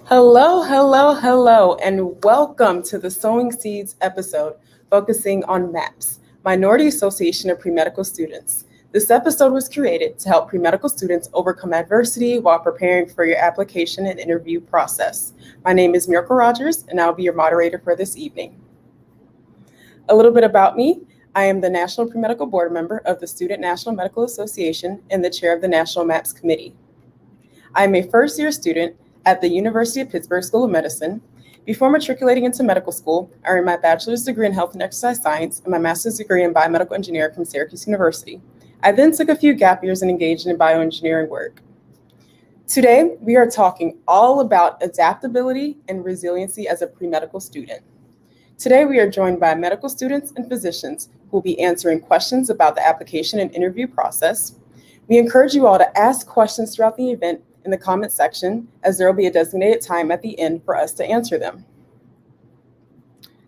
Hello, hello, hello, and welcome to the Sowing Seeds episode focusing on MAPS, Minority Association of Premedical Students. This episode was created to help premedical students overcome adversity while preparing for your application and interview process. My name is Miracle Rogers, and I'll be your moderator for this evening. A little bit about me. I am the National Premedical Board member of the Student National Medical Association and the chair of the National MAPS Committee. I am a first-year student at the University of Pittsburgh School of Medicine. Before matriculating into medical school, I earned my bachelor's degree in health and exercise science and my master's degree in biomedical engineering from Syracuse University. I then took a few gap years and engaged in bioengineering work. Today, we are talking all about adaptability and resiliency as a pre-medical student. Today, we are joined by medical students and physicians who will be answering questions about the application and interview process. We encourage you all to ask questions throughout the event in the comment section, as there will be a designated time at the end for us to answer them.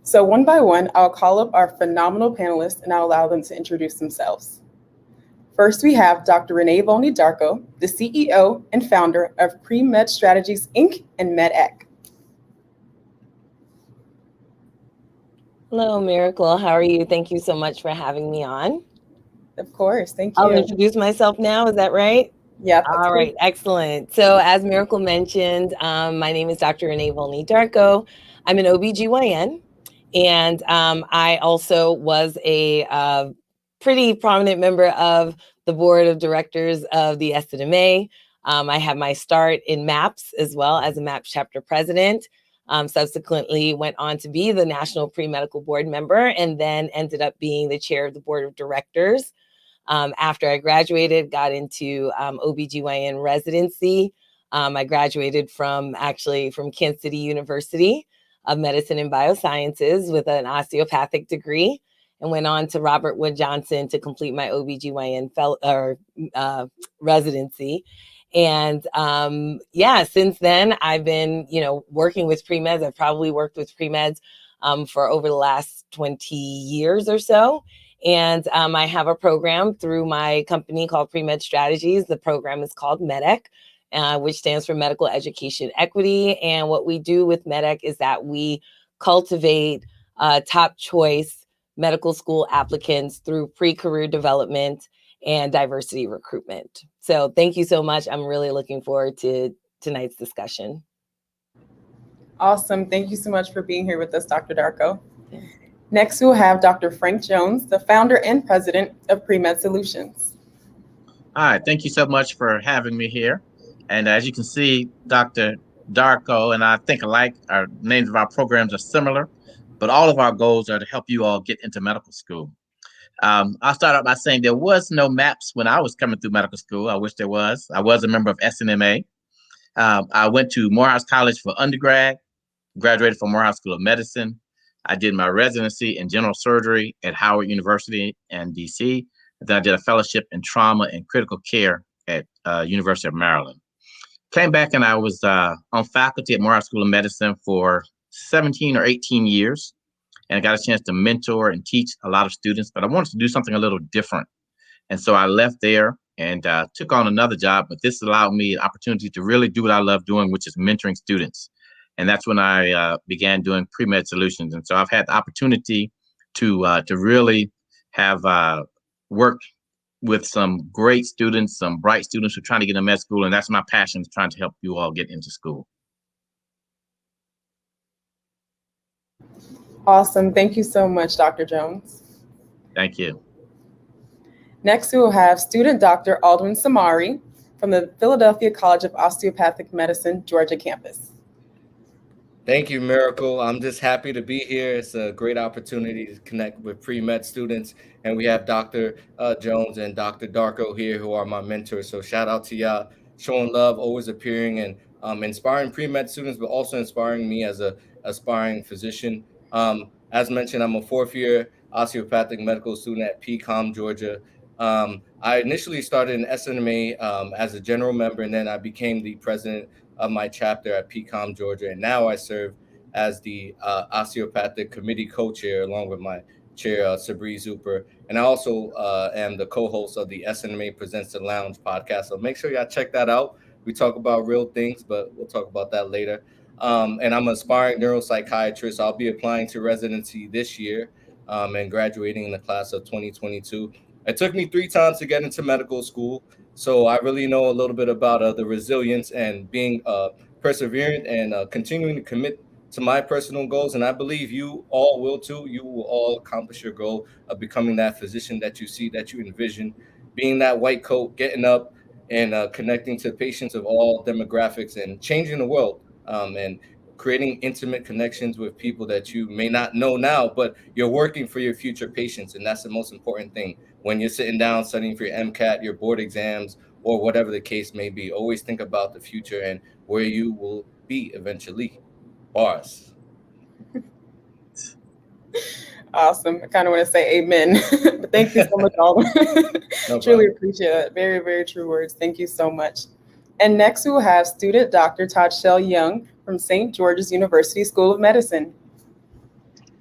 So one by one, I'll call up our phenomenal panelists and I'll allow them to introduce themselves. First, we have Dr. Renee Volney-Darko, the CEO and founder of Pre-Med Strategies, Inc. and Mcat. Hello, Miracle. How are you? Thank you so much for having me on. Of course, thank you. I'll introduce myself now, is that right? Yeah. All right, excellent. So as Miracle mentioned, my name is Dr. Renee Volney-Darko. I'm an OBGYN, and I also was a pretty prominent member of the board of directors of the SNMA. I had my start in MAPS as well as a MAPS chapter president. Subsequently went on to be the National Premedical Board member and then ended up being the chair of the board of directors. After I graduated, got into OBGYN residency. I graduated from Kansas City University of Medicine and Biosciences with an osteopathic degree and went on to Robert Wood Johnson to complete my OBGYN residency. And since then, I've been, working with pre-meds. I've probably worked with pre-meds for over the last 20 years or so. And I have a program through my company called Pre-Med Strategies. The program is called MEDEC, which stands for Medical Education Equity. And what we do with MEDEC is that we cultivate top choice medical school applicants through pre-career development and diversity recruitment. So thank you so much. I'm really looking forward to tonight's discussion. Awesome. Thank you so much for being here with us, Dr. Darko. Next, we'll have Dr. Frank Jones, the founder and president of Pre-Med Solutions. Hi, thank you so much for having me here. And as you can see, Dr. Darko and I think alike. Our names of our programs are similar, but all of our goals are to help you all get into medical school. I'll start out by saying there was no MAPS when I was coming through medical school. I wish there was. I was a member of SNMA. I went to Morehouse College for undergrad, graduated from Morehouse School of Medicine. I did my residency in general surgery at Howard University in DC. Then I did a fellowship in trauma and critical care at University of Maryland. Came back and I was on faculty at Morehouse School of Medicine for 17 or 18 years. And I got a chance to mentor and teach a lot of students, but I wanted to do something a little different. And so I left there and took on another job, but this allowed me an opportunity to really do what I love doing, which is mentoring students. And that's when I began doing Pre-Med Solutions. And so I've had the opportunity to really have worked with some great students, some bright students who are trying to get into med school. And that's my passion, is trying to help you all get into school. Awesome. Thank you so much, Dr. Jones. Thank you. Next, we will have student Dr. Aldrin Samari from the Philadelphia College of Osteopathic Medicine, Georgia campus. Thank you, Miracle. I'm just happy to be here. It's a great opportunity to connect with pre-med students. And we have Dr. Jones and Dr. Darko here, who are my mentors. So shout out to y'all, showing love, always appearing and inspiring pre-med students, but also inspiring me as a aspiring physician. As mentioned, I'm a fourth-year osteopathic medical student at PCOM, Georgia. I initially started in SNMA as a general member, and then I became the president of my chapter at PCOM, Georgia. And now I serve as the osteopathic committee co-chair along with my chair, Sabri Zuper. And I also am the co-host of the SNMA Presents the Lounge podcast. So make sure y'all check that out. We talk about real things, but we'll talk about that later. And I'm an aspiring neuropsychiatrist. I'll be applying to residency this year and graduating in the class of 2022. It took me 3 times to get into medical school. So I really know a little bit about the resilience and being perseverant and continuing to commit to my personal goals. And I believe you all will too. You will all accomplish your goal of becoming that physician that you see, that you envision, being that white coat, getting up and connecting to patients of all demographics and changing the world and creating intimate connections with people that you may not know now, but you're working for your future patients. And that's the most important thing. When you're sitting down studying for your Mcat, your board exams, or whatever the case may be, always think about the future and where you will be eventually. Bars. Awesome. I kind of want to say amen. But thank you so much, Aldrin. No Truly appreciate it. Very, very true words. Thank you so much. And next we will have student Dr. Todd Shel Young from St. George's University School of Medicine.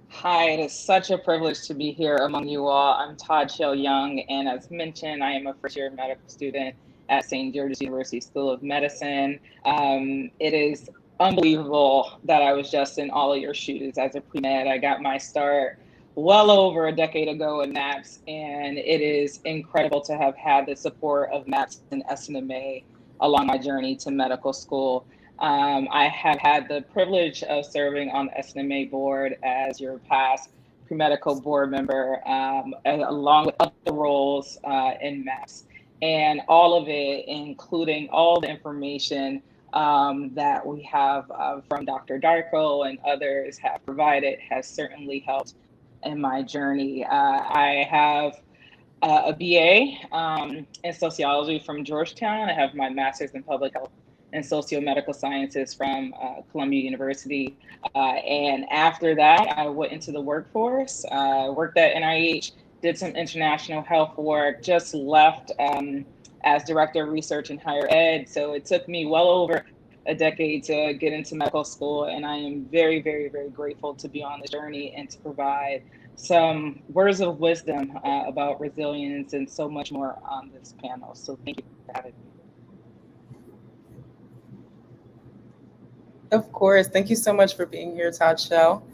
Hi, it is such a privilege to be here among you all. I'm Todd Shel Young, and as mentioned, I am a first-year medical student at St. George's University School of Medicine. It is unbelievable that I was just in all of your shoes as a pre-med. I got my start well over a decade ago in MAPS, and it is incredible to have had the support of MAPS and SNMA along my journey to medical school. I have had the privilege of serving on the SNMA board as your past Premedical board member, along with other roles in MAPS. And all of it, including all the information that we have from Dr. Darko and others have provided, has certainly helped in my journey. I have a BA in sociology from Georgetown. I have my master's in public health and socio-medical sciences from Columbia University. And after that, I went into the workforce, worked at NIH, did some international health work, just left as director of research in higher ed. So it took me well over a decade to get into medical school. And I am very, very, very grateful to be on the journey and to provide some words of wisdom about resilience and so much more on this panel. So thank you for having me. Of course. Thank you so much for being here, Todd Shel.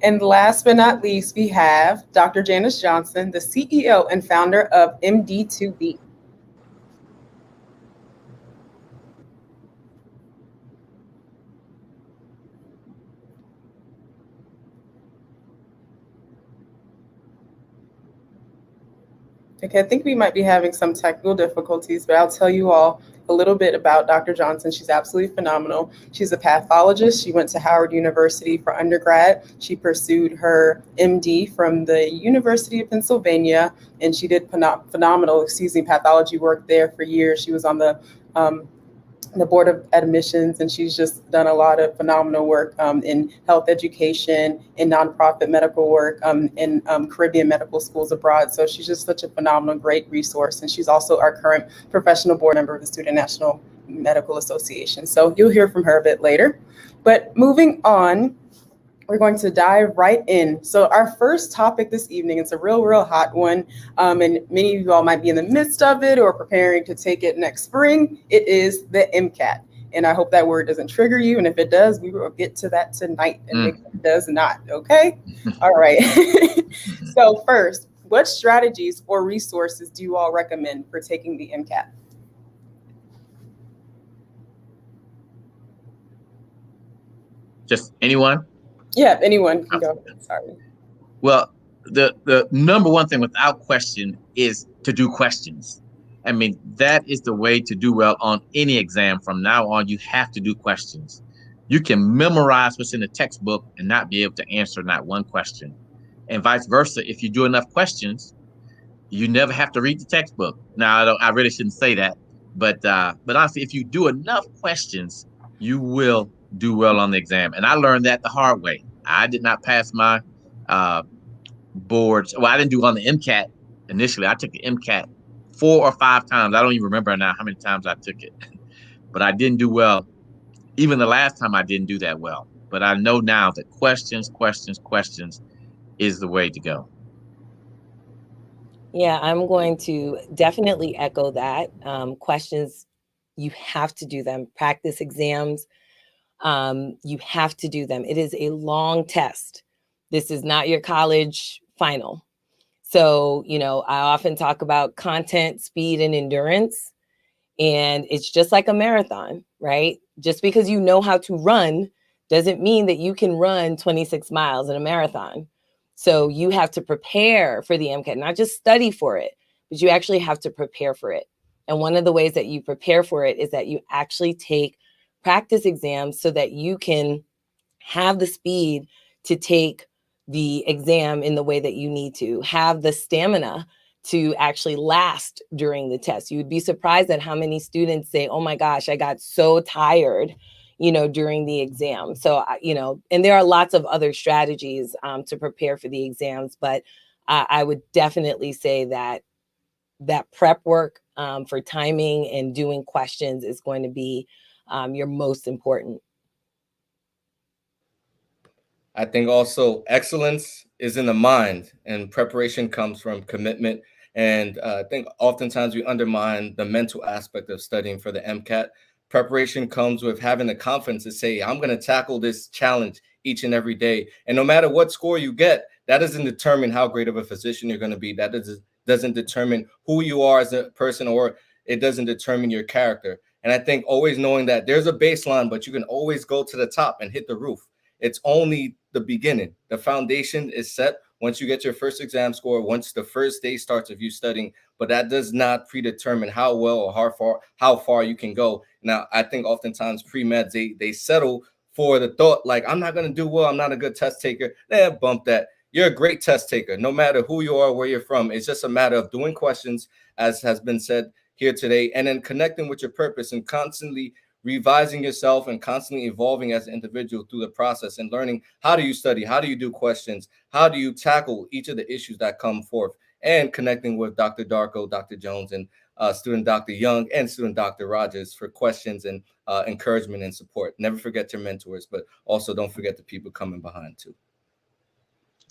And last but not least, we have Dr. Janice Johnson, the CEO and founder of MD2B. Okay, I think we might be having some technical difficulties, but I'll tell you all a little bit about Dr. Johnson. She's absolutely phenomenal. She's a pathologist. She went to Howard University for undergrad. She pursued her MD from the University of Pennsylvania, and she did phenomenal, pathology work there for years. She was on the board of admissions, and she's just done a lot of phenomenal work in health education, in nonprofit medical work, in Caribbean medical schools abroad. So she's just such a phenomenal, great resource. And she's also our current professional board member of the Student National Medical Association. So you'll hear from her a bit later. But moving on, we're going to dive right in. So our first topic this evening, it's a real hot one. And many of you all might be in the midst of it or preparing to take it next spring. It is the Mcat. And I hope that word doesn't trigger you. And if it does, we will get to that tonight. And if it does not, okay? All right. So first, what strategies or resources do you all recommend for taking the Mcat? Just anyone? Yeah, anyone can go. Sorry. Well, the number one thing without question is to do questions. I mean, that is the way to do well on any exam. From now on, you have to do questions. You can memorize what's in the textbook and not be able to answer not one question. And vice versa, if you do enough questions, you never have to read the textbook. Now, I really shouldn't say that, but honestly, if you do enough questions, you will do well on the exam. And I learned that the hard way. I did not pass my boards. Well, I didn't do on the Mcat initially. I took the Mcat 4 or 5 times. I don't even remember now how many times I took it, but I didn't do well. Even the last time I didn't do that well. But I know now that questions is the way to go. Yeah, I'm going to definitely echo that. Questions, you have to do them. Practice exams, you have to do them. It is a long test. This is not your college final. So, I often talk about content, speed, and endurance. And it's just like a marathon, right? Just because you know how to run doesn't mean that you can run 26 miles in a marathon. So you have to prepare for the MCAT, not just study for it, but you actually have to prepare for it. And one of the ways that you prepare for it is that you actually take practice exams so that you can have the speed to take the exam in the way that you need to, have the stamina to actually last during the test. You would be surprised at how many students say, oh my gosh, I got so tired, during the exam. So, and there are lots of other strategies to prepare for the exams, but I would definitely say that prep work for timing and doing questions is going to be your most important. I think also excellence is in the mind, and preparation comes from commitment. And I think oftentimes we undermine the mental aspect of studying for the MCAT. Preparation comes with having the confidence to say, I'm going to tackle this challenge each and every day. And no matter what score you get, that doesn't determine how great of a physician you're going to be. That doesn't determine who you are as a person, or it doesn't determine your character. And I think always knowing that there's a baseline, but you can always go to the top and hit the roof. It's only the beginning. The foundation is set once you get your first exam score, once the first day starts of you studying, but that does not predetermine how well or how far you can go. Now, I think oftentimes pre-meds, they settle for the thought, like, I'm not going to do well, I'm not a good test taker. Bump that. You're a great test taker, no matter who you are, where you're from. It's just a matter of doing questions, as has been said here today, and then connecting with your purpose and constantly revising yourself and constantly evolving as an individual through the process and learning how do you study, how do you do questions, how do you tackle each of the issues that come forth, and connecting with Dr. Darko, Dr. Jones, and student Dr. Young and student Dr. Rogers for questions and encouragement and support. Never forget your mentors, but also don't forget the people coming behind too.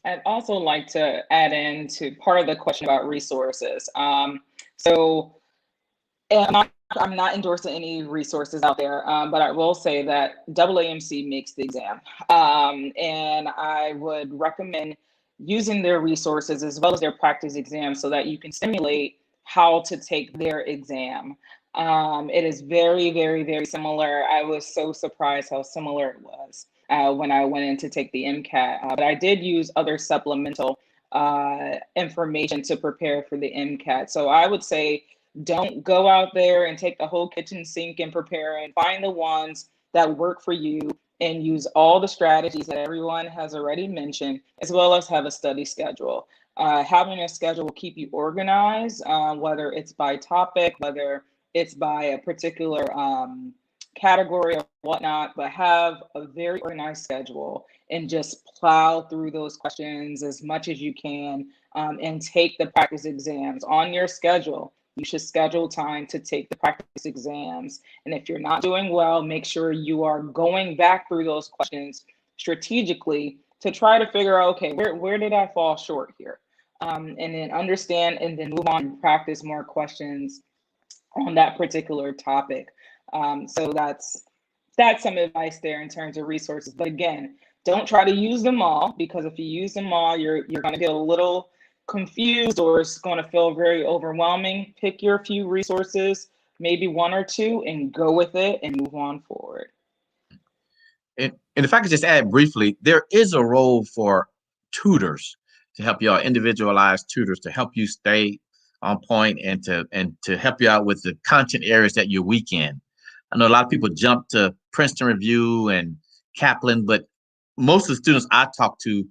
I'd also like to add in to part of the question about resources. I'm not endorsing any resources out there, but I will say that AAMC makes the exam. And I would recommend using their resources as well as their practice exams so that you can simulate how to take their exam. It is very, very, very similar. I was so surprised how similar it was when I went in to take the MCAT. But I did use other supplemental information to prepare for the MCAT. So I would say, don't go out there and take the whole kitchen sink and prepare, and find the ones that work for you and use all the strategies that everyone has already mentioned, as well as have a study schedule. Having a schedule will keep you organized, whether it's by topic, whether it's by a particular category or whatnot, but have a very organized schedule and just plow through those questions as much as you can, and take the practice exams on your schedule. You should schedule time to take the practice exams. And if you're not doing well, make sure you are going back through those questions strategically to try to figure out, okay, where did I fall short here? And then understand and then move on and practice more questions on that particular topic. So that's some advice there in terms of resources. But again, don't try to use them all, because if you use them all, you're going to get a little confused, or it's going to feel very overwhelming. Pick your few resources, maybe one or two, and go with it and move on forward. And if I could just add briefly, there is a role for tutors to help you out, individualized tutors to help you stay on point and to help you out with the content areas that you're weak in. I know a lot of people jump to Princeton Review and Kaplan, but most of the students I talk to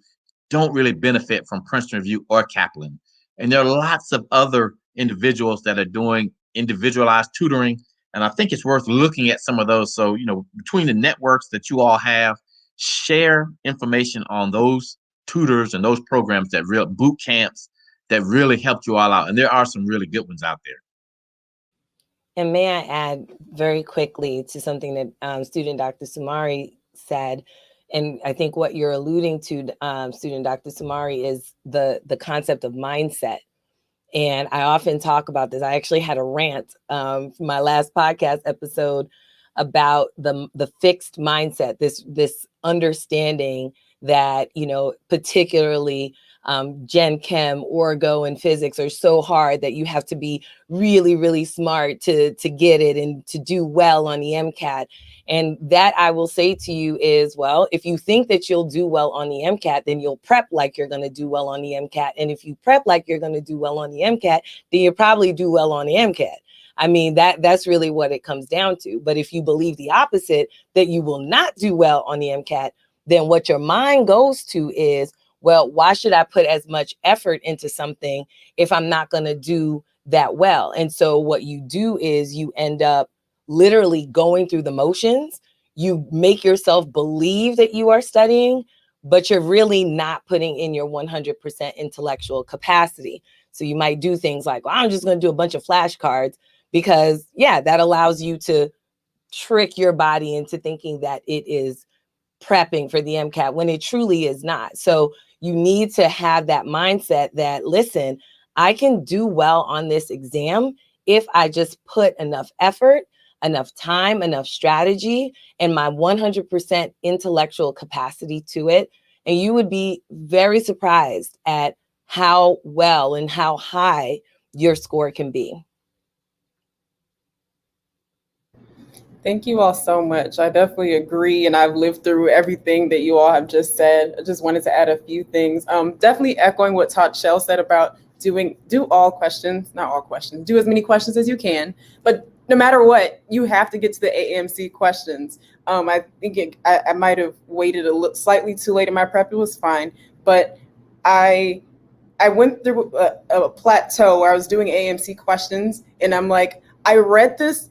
don't really benefit from Princeton Review or Kaplan. And there are lots of other individuals that are doing individualized tutoring. And I think it's worth looking at some of those. So, between the networks that you all have, share information on those tutors and those programs, that real boot camps that really helped you all out. And there are some really good ones out there. And may I add very quickly to something that student Dr. Samari said, and I think what you're alluding to, student Dr. Samari, is the concept of mindset. And I often talk about this. I actually had a rant from my last podcast episode about the fixed mindset, this understanding that, you know, particularly Gen Chem, Orgo, and physics are so hard that you have to be really, really smart to get it and to do well on the Mcat. And that I will say to you is, well, if you think that you'll do well on the Mcat, then you'll prep like you're going to do well on the Mcat. And if you prep like you're going to do well on the Mcat, then you probably do well on the Mcat. I mean, that's really what it comes down to. But if you believe the opposite, that you will not do well on the Mcat, then what your mind goes to is, well, why should I put as much effort into something if I'm not going to do that well? And so what you do is you end up literally going through the motions. You make yourself believe that you are studying, but you're really not putting in your 100% intellectual capacity. So you might do things like, well, I'm just going to do a bunch of flashcards because, yeah, that allows you to trick your body into thinking that it is prepping for the Mcat when it truly is not. So you need to have that mindset that, listen, I can do well on this exam if I just put enough effort, enough time, enough strategy, and my 100% intellectual capacity to it. And you would be very surprised at how well and how high your score can be. Thank you all so much. I definitely agree, and I've lived through everything that you all have just said. I just wanted to add a few things. Definitely echoing what Todd Shel said about do all questions, not all questions, do as many questions as you can, but no matter what, you have to get to the AAMC questions. I think I might have waited slightly too late in my prep. It was fine, but I went through a plateau where I was doing AAMC questions, and I'm like, I read this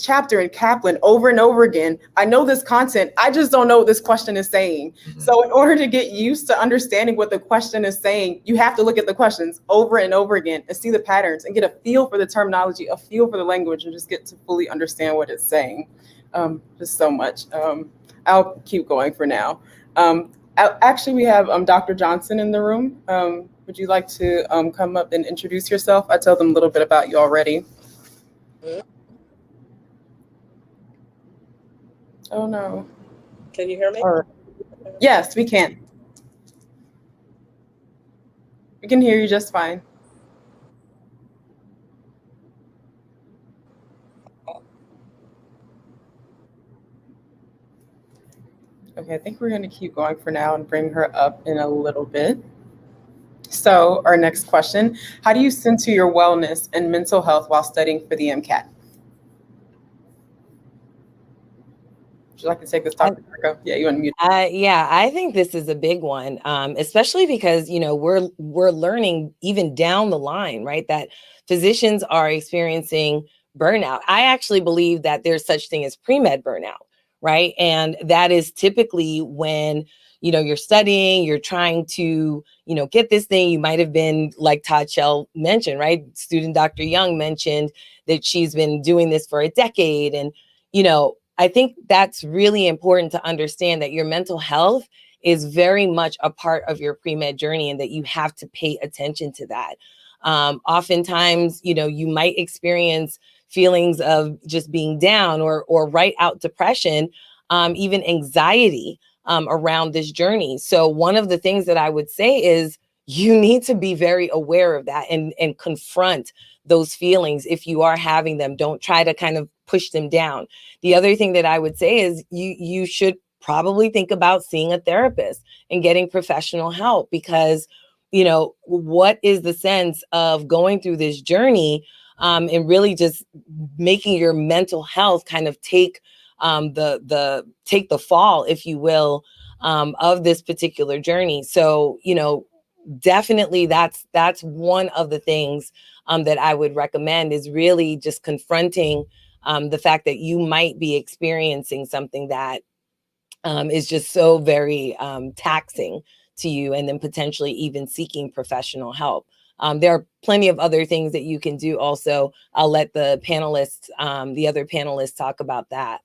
chapter in Kaplan over and over again. I know this content. I just don't know what this question is saying. Mm-hmm. So in order to get used to understanding what the question is saying, you have to look at the questions over and over again and see the patterns and get a feel for the terminology, a feel for the language, and just get to fully understand what it's saying. Just so much. I'll keep going for now. Actually, we have Dr. Johnson in the room. Would you like to come up and introduce yourself? I told them a little bit about you already. Oh no. Can you hear me? Right. Yes, we can. We can hear you just fine. Okay, I think we're going to keep going for now and bring her up in a little bit. So our next question, how do you center your wellness and mental health while studying for the Mcat? Would you like to take this, Dr. Darko? Yeah, you unmute. Yeah, I think this is a big one, especially because, you know, we're learning even down the line, right, that physicians are experiencing burnout. I actually believe that there's such thing as pre-med burnout, right? And that is typically when, you know, you're studying, you're trying to, you know, get this thing. You might have been, like Todd Shel mentioned, right? Student Dr. Young mentioned that she's been doing this for a decade. And, you know, I think that's really important to understand that your mental health is very much a part of your pre-med journey and that you have to pay attention to that. Oftentimes, you know, you might experience feelings of just being down or write out depression, even anxiety around this journey. So one of the things that I would say is you need to be very aware of that and confront those feelings if you are having them. Don't try to kind of push them down. The other thing that I would say is you should probably think about seeing a therapist and getting professional help, because, you know, what is the sense of going through this journey and really just making your mental health kind of take the fall, if you will, of this particular journey. So, you know, definitely that's one of the things that I would recommend, is really just confronting the fact that you might be experiencing something that is just so very taxing to you, and then potentially even seeking professional help There are plenty of other things that you can do also. I'll let the panelists, the other panelists talk about that.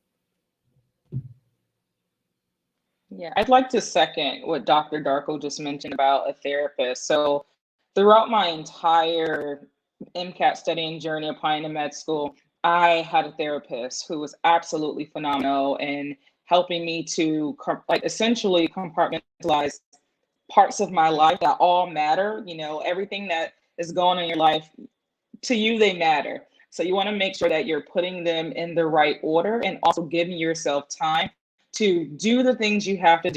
Yeah, I'd like to second what Dr. Darko just mentioned about a therapist. So throughout my entire MCAT studying journey applying to med school, I had a therapist who was absolutely phenomenal in helping me to essentially compartmentalize parts of my life that all matter. You know, everything that is going on in your life, to you, they matter. So you want to make sure that you're putting them in the right order and also giving yourself time to do the things you have to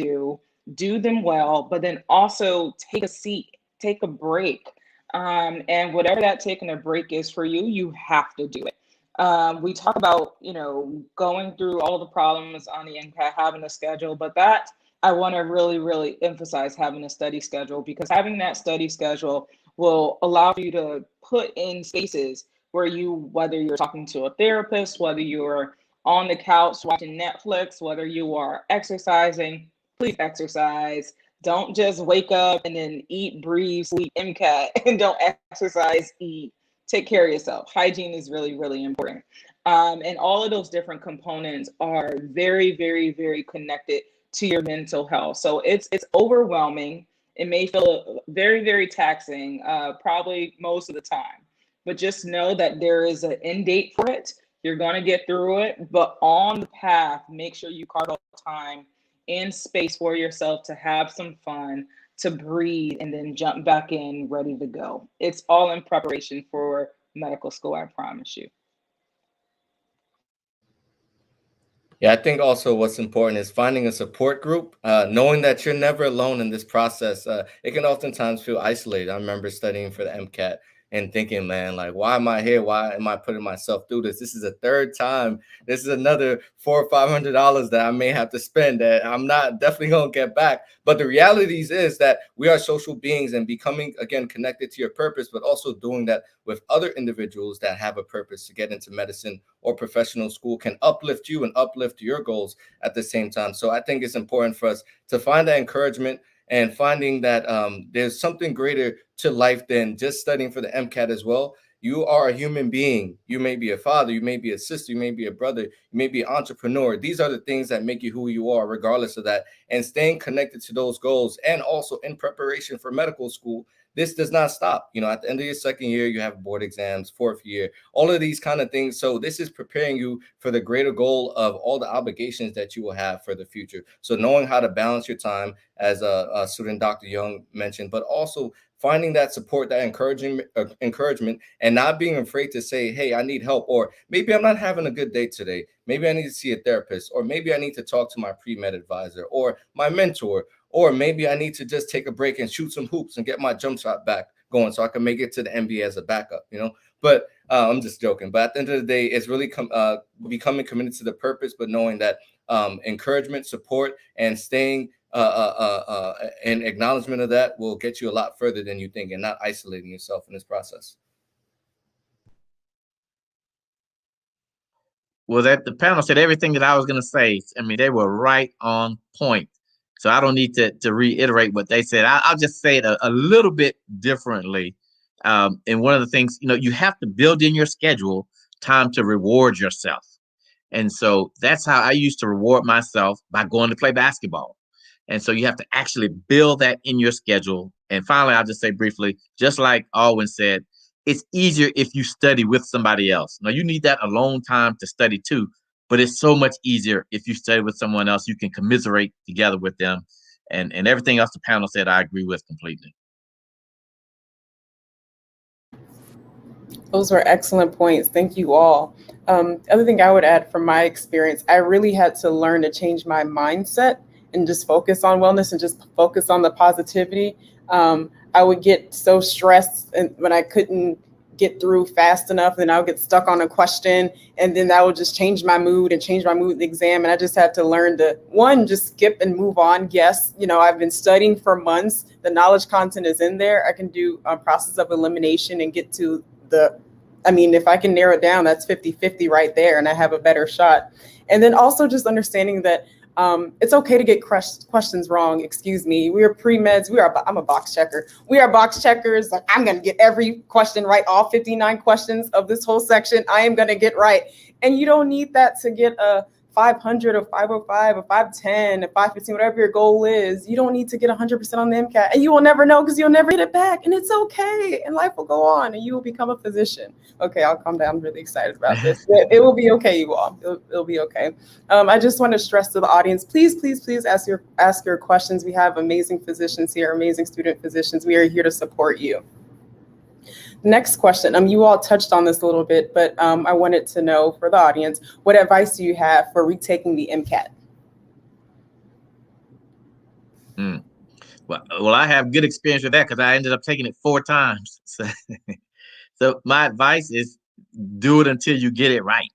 do them well, but then also take a seat, take a break. And whatever that taking a break is for you, you have to do it. We talk about, you know, going through all the problems on the MCAT, having a schedule, but that I want to really, really emphasize having a study schedule, because having that study schedule will allow you to put in spaces where whether you're talking to a therapist, whether you're on the couch watching Netflix, whether you are exercising, please exercise. Don't just wake up and then eat, breathe, sleep, MCAT, and don't exercise, eat. Take care of yourself. Hygiene is really, really important. And all of those different components are very, very, very connected to your mental health. So it's overwhelming. It may feel very, very taxing, probably most of the time. But just know that there is an end date for it. You're going to get through it. But on the path, make sure you carve out time and space for yourself to have some fun, to breathe, and then jump back in ready to go. It's all in preparation for medical school, I promise you. Yeah, I think also what's important is finding a support group, knowing that you're never alone in this process. It can oftentimes feel isolated. I remember studying for the MCAT and thinking, man, like, why am I here? Why am I putting myself through this? This is a third time. This is another $400 or $500 that I may have to spend that I'm not definitely going to get back. But the reality is that we are social beings, and becoming, again, connected to your purpose, but also doing that with other individuals that have a purpose to get into medicine or professional school can uplift you and uplift your goals at the same time. So I think it's important for us to find that encouragement and finding that there's something greater to life than just studying for the MCAT as well. You are a human being. You may be a father, you may be a sister, you may be a brother, you may be an entrepreneur. These are the things that make you who you are, regardless of that. And staying connected to those goals, and also in preparation for medical school, this does not stop. You know, at the end of your second year, you have board exams, fourth year, all of these kind of things. So this is preparing you for the greater goal of all the obligations that you will have for the future. So knowing how to balance your time, as a student Dr. Young mentioned, but also finding that support, that encouragement, and not being afraid to say, hey, I need help, or maybe I'm not having a good day today. Maybe I need to see a therapist, or maybe I need to talk to my pre-med advisor or my mentor, or maybe I need to just take a break and shoot some hoops and get my jump shot back going so I can make it to the NBA as a backup, you know. But I'm just joking. But at the end of the day, it's really becoming committed to the purpose, but knowing that encouragement, support, and staying and acknowledgement of that will get you a lot further than you think, and not isolating yourself in this process. Well, the panel said everything that I was going to say. I mean, they were right on point. So I don't need to reiterate what they said. I'll just say it a little bit differently. And one of the things, you know, you have to build in your schedule time to reward yourself. And so that's how I used to reward myself, by going to play basketball. And so you have to actually build that in your schedule. And finally, I'll just say briefly, just like Alwyn said, it's easier if you study with somebody else. Now, you need that alone time to study too, but it's so much easier if you study with someone else. You can commiserate together with them. And everything else the panel said, I agree with completely. Those were excellent points. Thank you all. Other thing I would add from my experience, I really had to learn to change my mindset and just focus on wellness and just focus on the positivity. I would get so stressed when I couldn't get through fast enough, and I would get stuck on a question, and then that would just change my mood in the exam. And I just had to learn to, one, just skip and move on. Yes, you know, I've been studying for months. The knowledge content is in there. I can do a process of elimination and get to if I can narrow it down, that's 50-50 right there, and I have a better shot. And then also just understanding that it's okay to get questions wrong. Excuse me. We are pre-meds. I'm a box checker. We are box checkers. Like, I'm going to get every question right. All 59 questions of this whole section, I am going to get right. And you don't need that to get a 500 or 505 or 510 or 515, whatever your goal is. You don't need to get 100% on the MCAT, and you will never know because you'll never get it back. And it's okay. And life will go on and you will become a physician. Okay, I'll calm down. I'm really excited about this. It will be okay, you all. It'll be okay. I just want to stress to the audience, please ask your questions. We have amazing physicians here, amazing student physicians. We are here to support you. Next question. You all touched on this a little bit, but I wanted to know for the audience, what advice do you have for retaking the MCAT? Well, I have good experience with that because I ended up taking it 4 times. So my advice is do it until you get it right.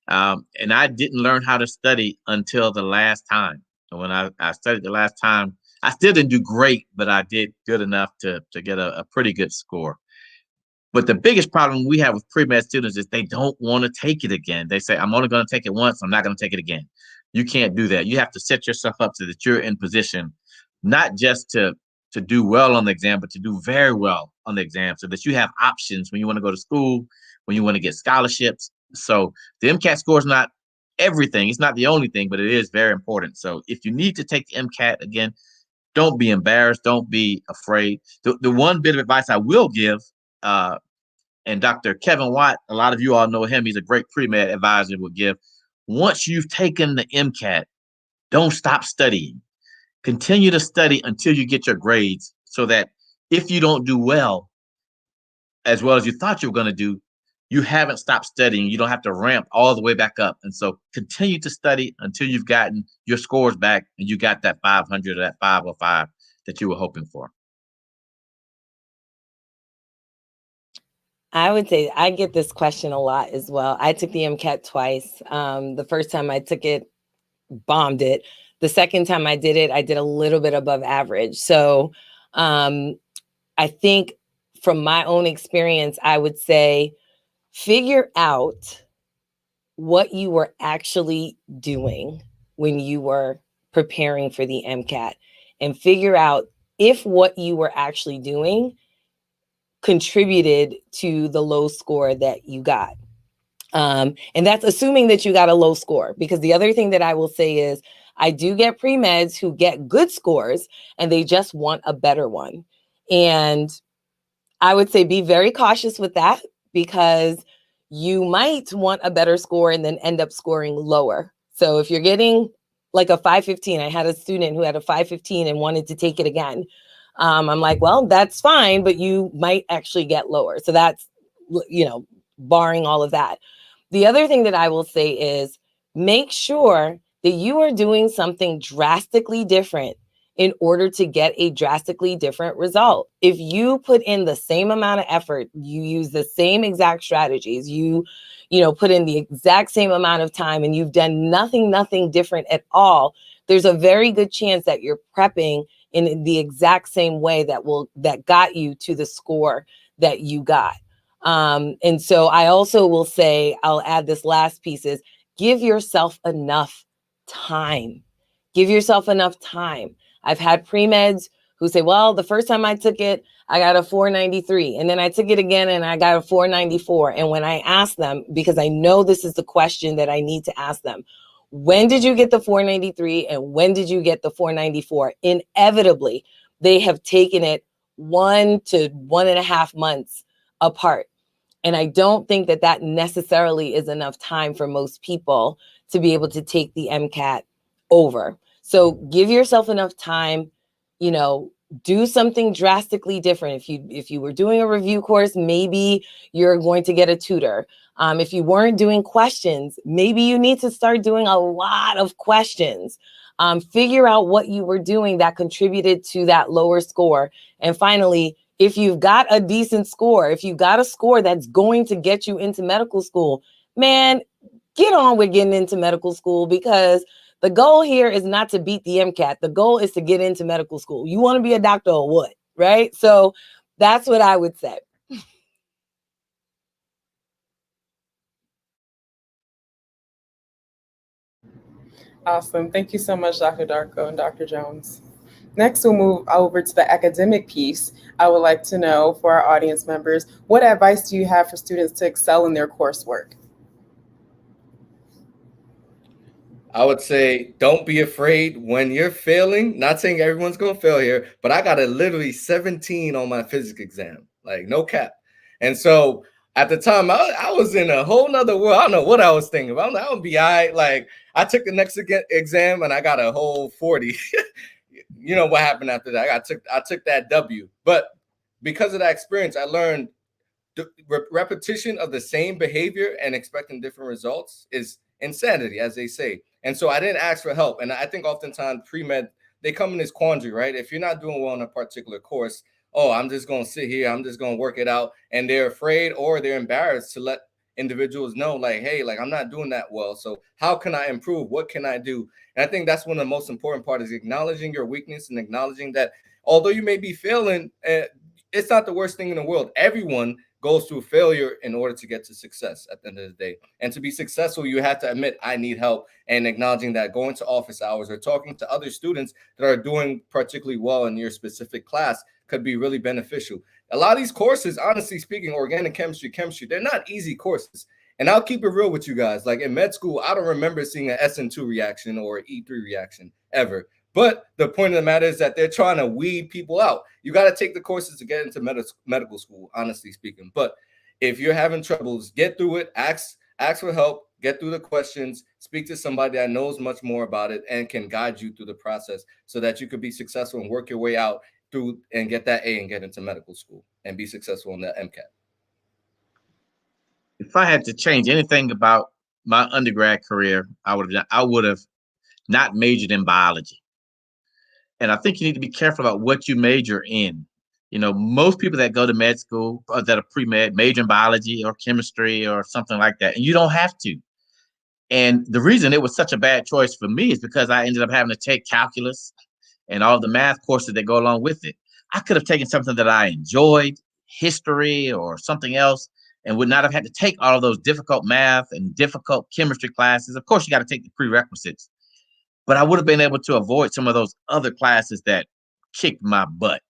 And I didn't learn how to study until the last time. And when I studied the last time, I still didn't do great, but I did good enough to get a pretty good score. But the biggest problem we have with pre-med students is they don't want to take it again. They say, I'm only going to take it once. I'm not going to take it again. You can't do that. You have to set yourself up so that you're in position, not just to do well on the exam, but to do very well on the exam so that you have options when you want to go to school, when you want to get scholarships. So the MCAT score is not everything. It's not the only thing, but it is very important. So if you need to take the MCAT again, don't be embarrassed. Don't be afraid. The one bit of advice I will give, and Dr. Kevin Watt, a lot of you all know him. He's a great pre-med advisor, would give. Once you've taken the MCAT, don't stop studying. Continue to study until you get your grades so that if you don't do well as you thought you were going to do, you haven't stopped studying. You don't have to ramp all the way back up. And so continue to study until you've gotten your scores back and you got that 500 or that 505 that you were hoping for. I would say I get this question a lot as well. I took the MCAT twice. The first time I took it, bombed it. The second time I did it, I did a little bit above average. So I think from my own experience, I would say figure out what you were actually doing when you were preparing for the MCAT and figure out if what you were actually doing contributed to the low score that you got. And that's assuming that you got a low score, because the other thing that I will say is I do get pre-meds who get good scores and they just want a better one. And I would say be very cautious with that, because you might want a better score and then end up scoring lower. So if you're getting like a 515, I had a student who had a 515 and wanted to take it again. I'm like, well, that's fine, but you might actually get lower. So that's, barring all of that. The other thing that I will say is make sure that you are doing something drastically different in order to get a drastically different result. If you put in the same amount of effort, you use the same exact strategies, you put in the exact same amount of time and you've done nothing different at all, there's a very good chance that you're prepping in the exact same way that got you to the score that you got. And so I also will say, I'll add this last piece is give yourself enough time. Give yourself enough time. I've had pre-meds who say, well, the first time I took it, I got a 493. And then I took it again and I got a 494. And when I ask them, because I know this is the question that I need to ask them, when did you get the 493 and when did you get the 494? Inevitably, they have taken it 1 to 1.5 months apart. And I don't think that necessarily is enough time for most people to be able to take the MCAT over. So give yourself enough time, do something drastically different. If you were doing a review course, maybe you're going to get a tutor. If you weren't doing questions, maybe you need to start doing a lot of questions. Figure out what you were doing that contributed to that lower score. And finally, if you've got a decent score, if you got a score that's going to get you into medical school, man, get on with getting into medical school, because the goal here is not to beat the MCAT. The goal is to get into medical school. You want to be a doctor or what, right? So that's what I would say. Awesome. Thank you so much, Dr. Darko and Dr. Jones. Next, we'll move over to the academic piece. I would like to know for our audience members, what advice do you have for students to excel in their coursework? I would say don't be afraid when you're failing. Not saying everyone's going to fail here, but I got a literally 17 on my physics exam, like no cap. And so at the time, I was in a whole nother world. I don't know what I was thinking about. I'm like, I'm going to be all right. Like, I took the next exam and I got a whole 40. You know what happened after that? I took that W. But because of that experience, I learned repetition of the same behavior and expecting different results is insanity, as they say. And so I didn't ask for help. And I think oftentimes pre-med, they come in this quandary, right? If you're not doing well in a particular course, oh, I'm just going to sit here, I'm just going to work it out. And they're afraid or they're embarrassed to let individuals know, like, hey, like, I'm not doing that well. So how can I improve? What can I do? And I think that's one of the most important part is acknowledging your weakness and acknowledging that although you may be failing, it's not the worst thing in the world. Everyone goes through failure in order to get to success at the end of the day. And to be successful, you have to admit, I need help, and acknowledging that going to office hours or talking to other students that are doing particularly well in your specific class could be really beneficial. A lot of these courses, honestly speaking, organic chemistry, they're not easy courses. And I'll keep it real with you guys. Like in med school, I don't remember seeing an SN2 reaction or an E3 reaction ever. But the point of the matter is that they're trying to weed people out. You got to take the courses to get into medical school, honestly speaking. But if you're having troubles, get through it, ask for help, get through the questions, speak to somebody that knows much more about it and can guide you through the process so that you could be successful and work your way out through and get that A and get into medical school and be successful in that Mcat. If I had to change anything about my undergrad career, I would have not majored in biology. And I think you need to be careful about what you major in. You know, most people that go to med school or that are pre-med major in biology or chemistry or something like that, and you don't have to. And the reason it was such a bad choice for me is because I ended up having to take calculus and all the math courses that go along with it. I could have taken something that I enjoyed, history or something else, and would not have had to take all of those difficult math and difficult chemistry classes. Of course, you got to take the prerequisites, but I would have been able to avoid some of those other classes that kicked my butt.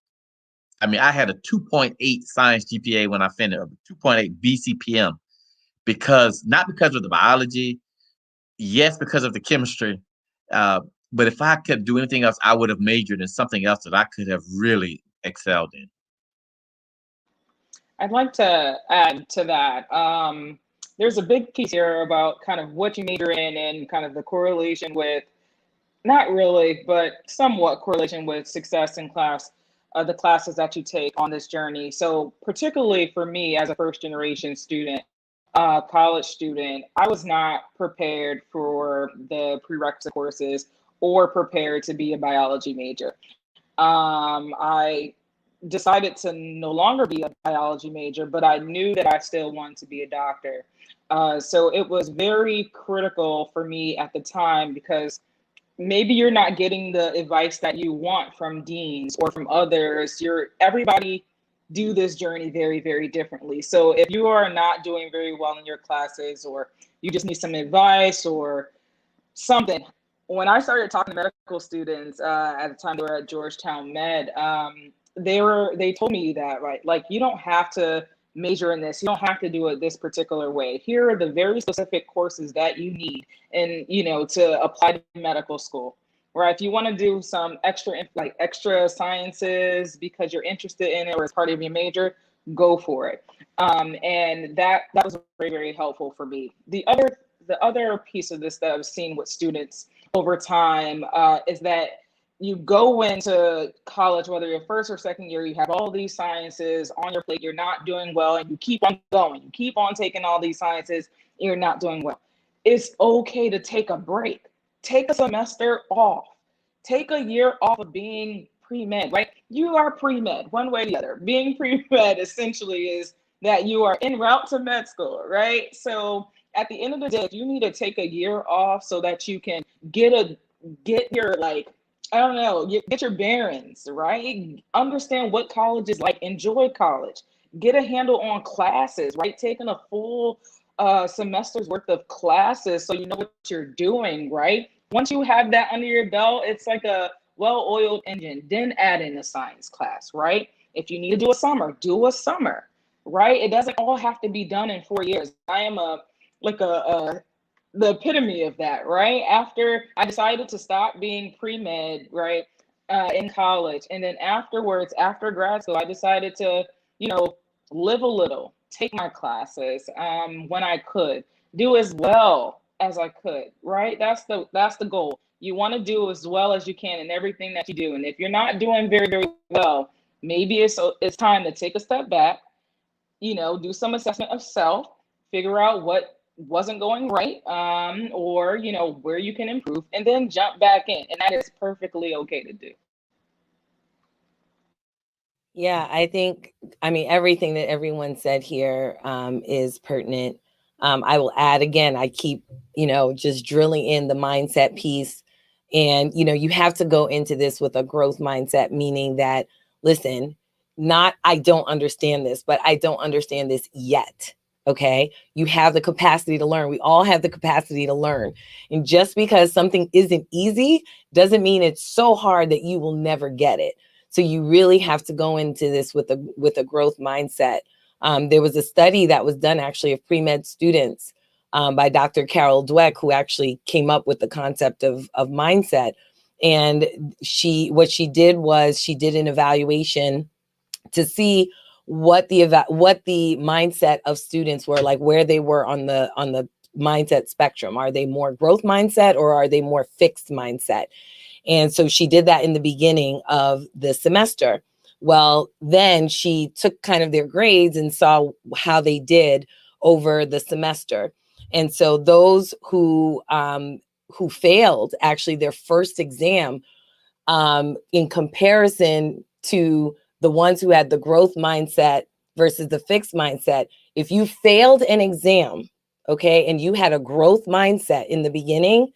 I mean, I had a 2.8 science GPA when I finished, 2.8 BCPM, not because of the biology, yes, because of the chemistry. But if I could do anything else, I would have majored in something else that I could have really excelled in. I'd like to add to that. There's a big piece here about kind of what you major in and kind of the correlation with, not really, but somewhat correlation with success in class, the classes that you take on this journey. So particularly for me as a first generation student, college student, I was not prepared for the prerequisite courses or prepared to be a biology major. I decided to no longer be a biology major, but I knew that I still wanted to be a doctor. So it was very critical for me at the time because maybe you're not getting the advice that you want from deans or from others. Everybody do this journey very, very differently. So if you are not doing very well in your classes or you just need some advice or something, when I started talking to medical students at the time they were at Georgetown Med, they told me that, right, like, you don't have to major in this, you don't have to do it this particular way. Here are the very specific courses that you need and to apply to medical school. Right, if you want to do some extra sciences because you're interested in it or as part of your major, go for it. And that was very, very helpful for me. The other piece of this that I've seen with students over time is that you go into college, whether you're first or second year, you have all these sciences on your plate, you're not doing well, and you keep on going. You keep on taking all these sciences, you're not doing well. It's okay to take a break. Take a semester off. Take a year off of being pre-med, right? You are pre-med, one way or the other. Being pre-med essentially is that you are en route to med school, right? So at the end of the day, if you need to take a year off so that you can get your, get your bearings, right? Understand what college is like, enjoy college, get a handle on classes, right? Taking a full semester's worth of classes so you know what you're doing, right? Once you have that under your belt, it's like a well-oiled engine. Then add in a science class, right? If you need to do a summer, do a summer, right? It doesn't all have to be done in 4 years. I am the epitome of that, right? After I decided to stop being pre-med, right, in college, and then afterwards, after grad school, I decided to, live a little, take my classes when I could, do as well as I could, right? That's the goal. You want to do as well as you can in everything that you do, and if you're not doing very, very well, maybe it's time to take a step back, do some assessment of self, figure out what wasn't going right, or where you can improve, and then jump back in, and that is perfectly okay to do. Yeah, I mean, everything that everyone said here is pertinent. I will add again, I keep, just drilling in the mindset piece. And, you have to go into this with a growth mindset, meaning that, listen, not I don't understand this, but I don't understand this yet. Okay. You have the capacity to learn. We all have the capacity to learn. And just because something isn't easy doesn't mean it's so hard that you will never get it. So you really have to go into this with a growth mindset. There was a study that was done actually of pre-med students by Dr. Carol Dweck, who actually came up with the concept of mindset. And what she did was she did an evaluation to see what the mindset of students were, like where they were on the mindset spectrum. Are they more growth mindset or are they more fixed mindset? And so she did that in the beginning of the semester. Well, then she took kind of their grades and saw how they did over the semester. And so those who failed actually their first exam, in comparison to the ones who had the growth mindset versus the fixed mindset, if you failed an exam, okay, and you had a growth mindset in the beginning,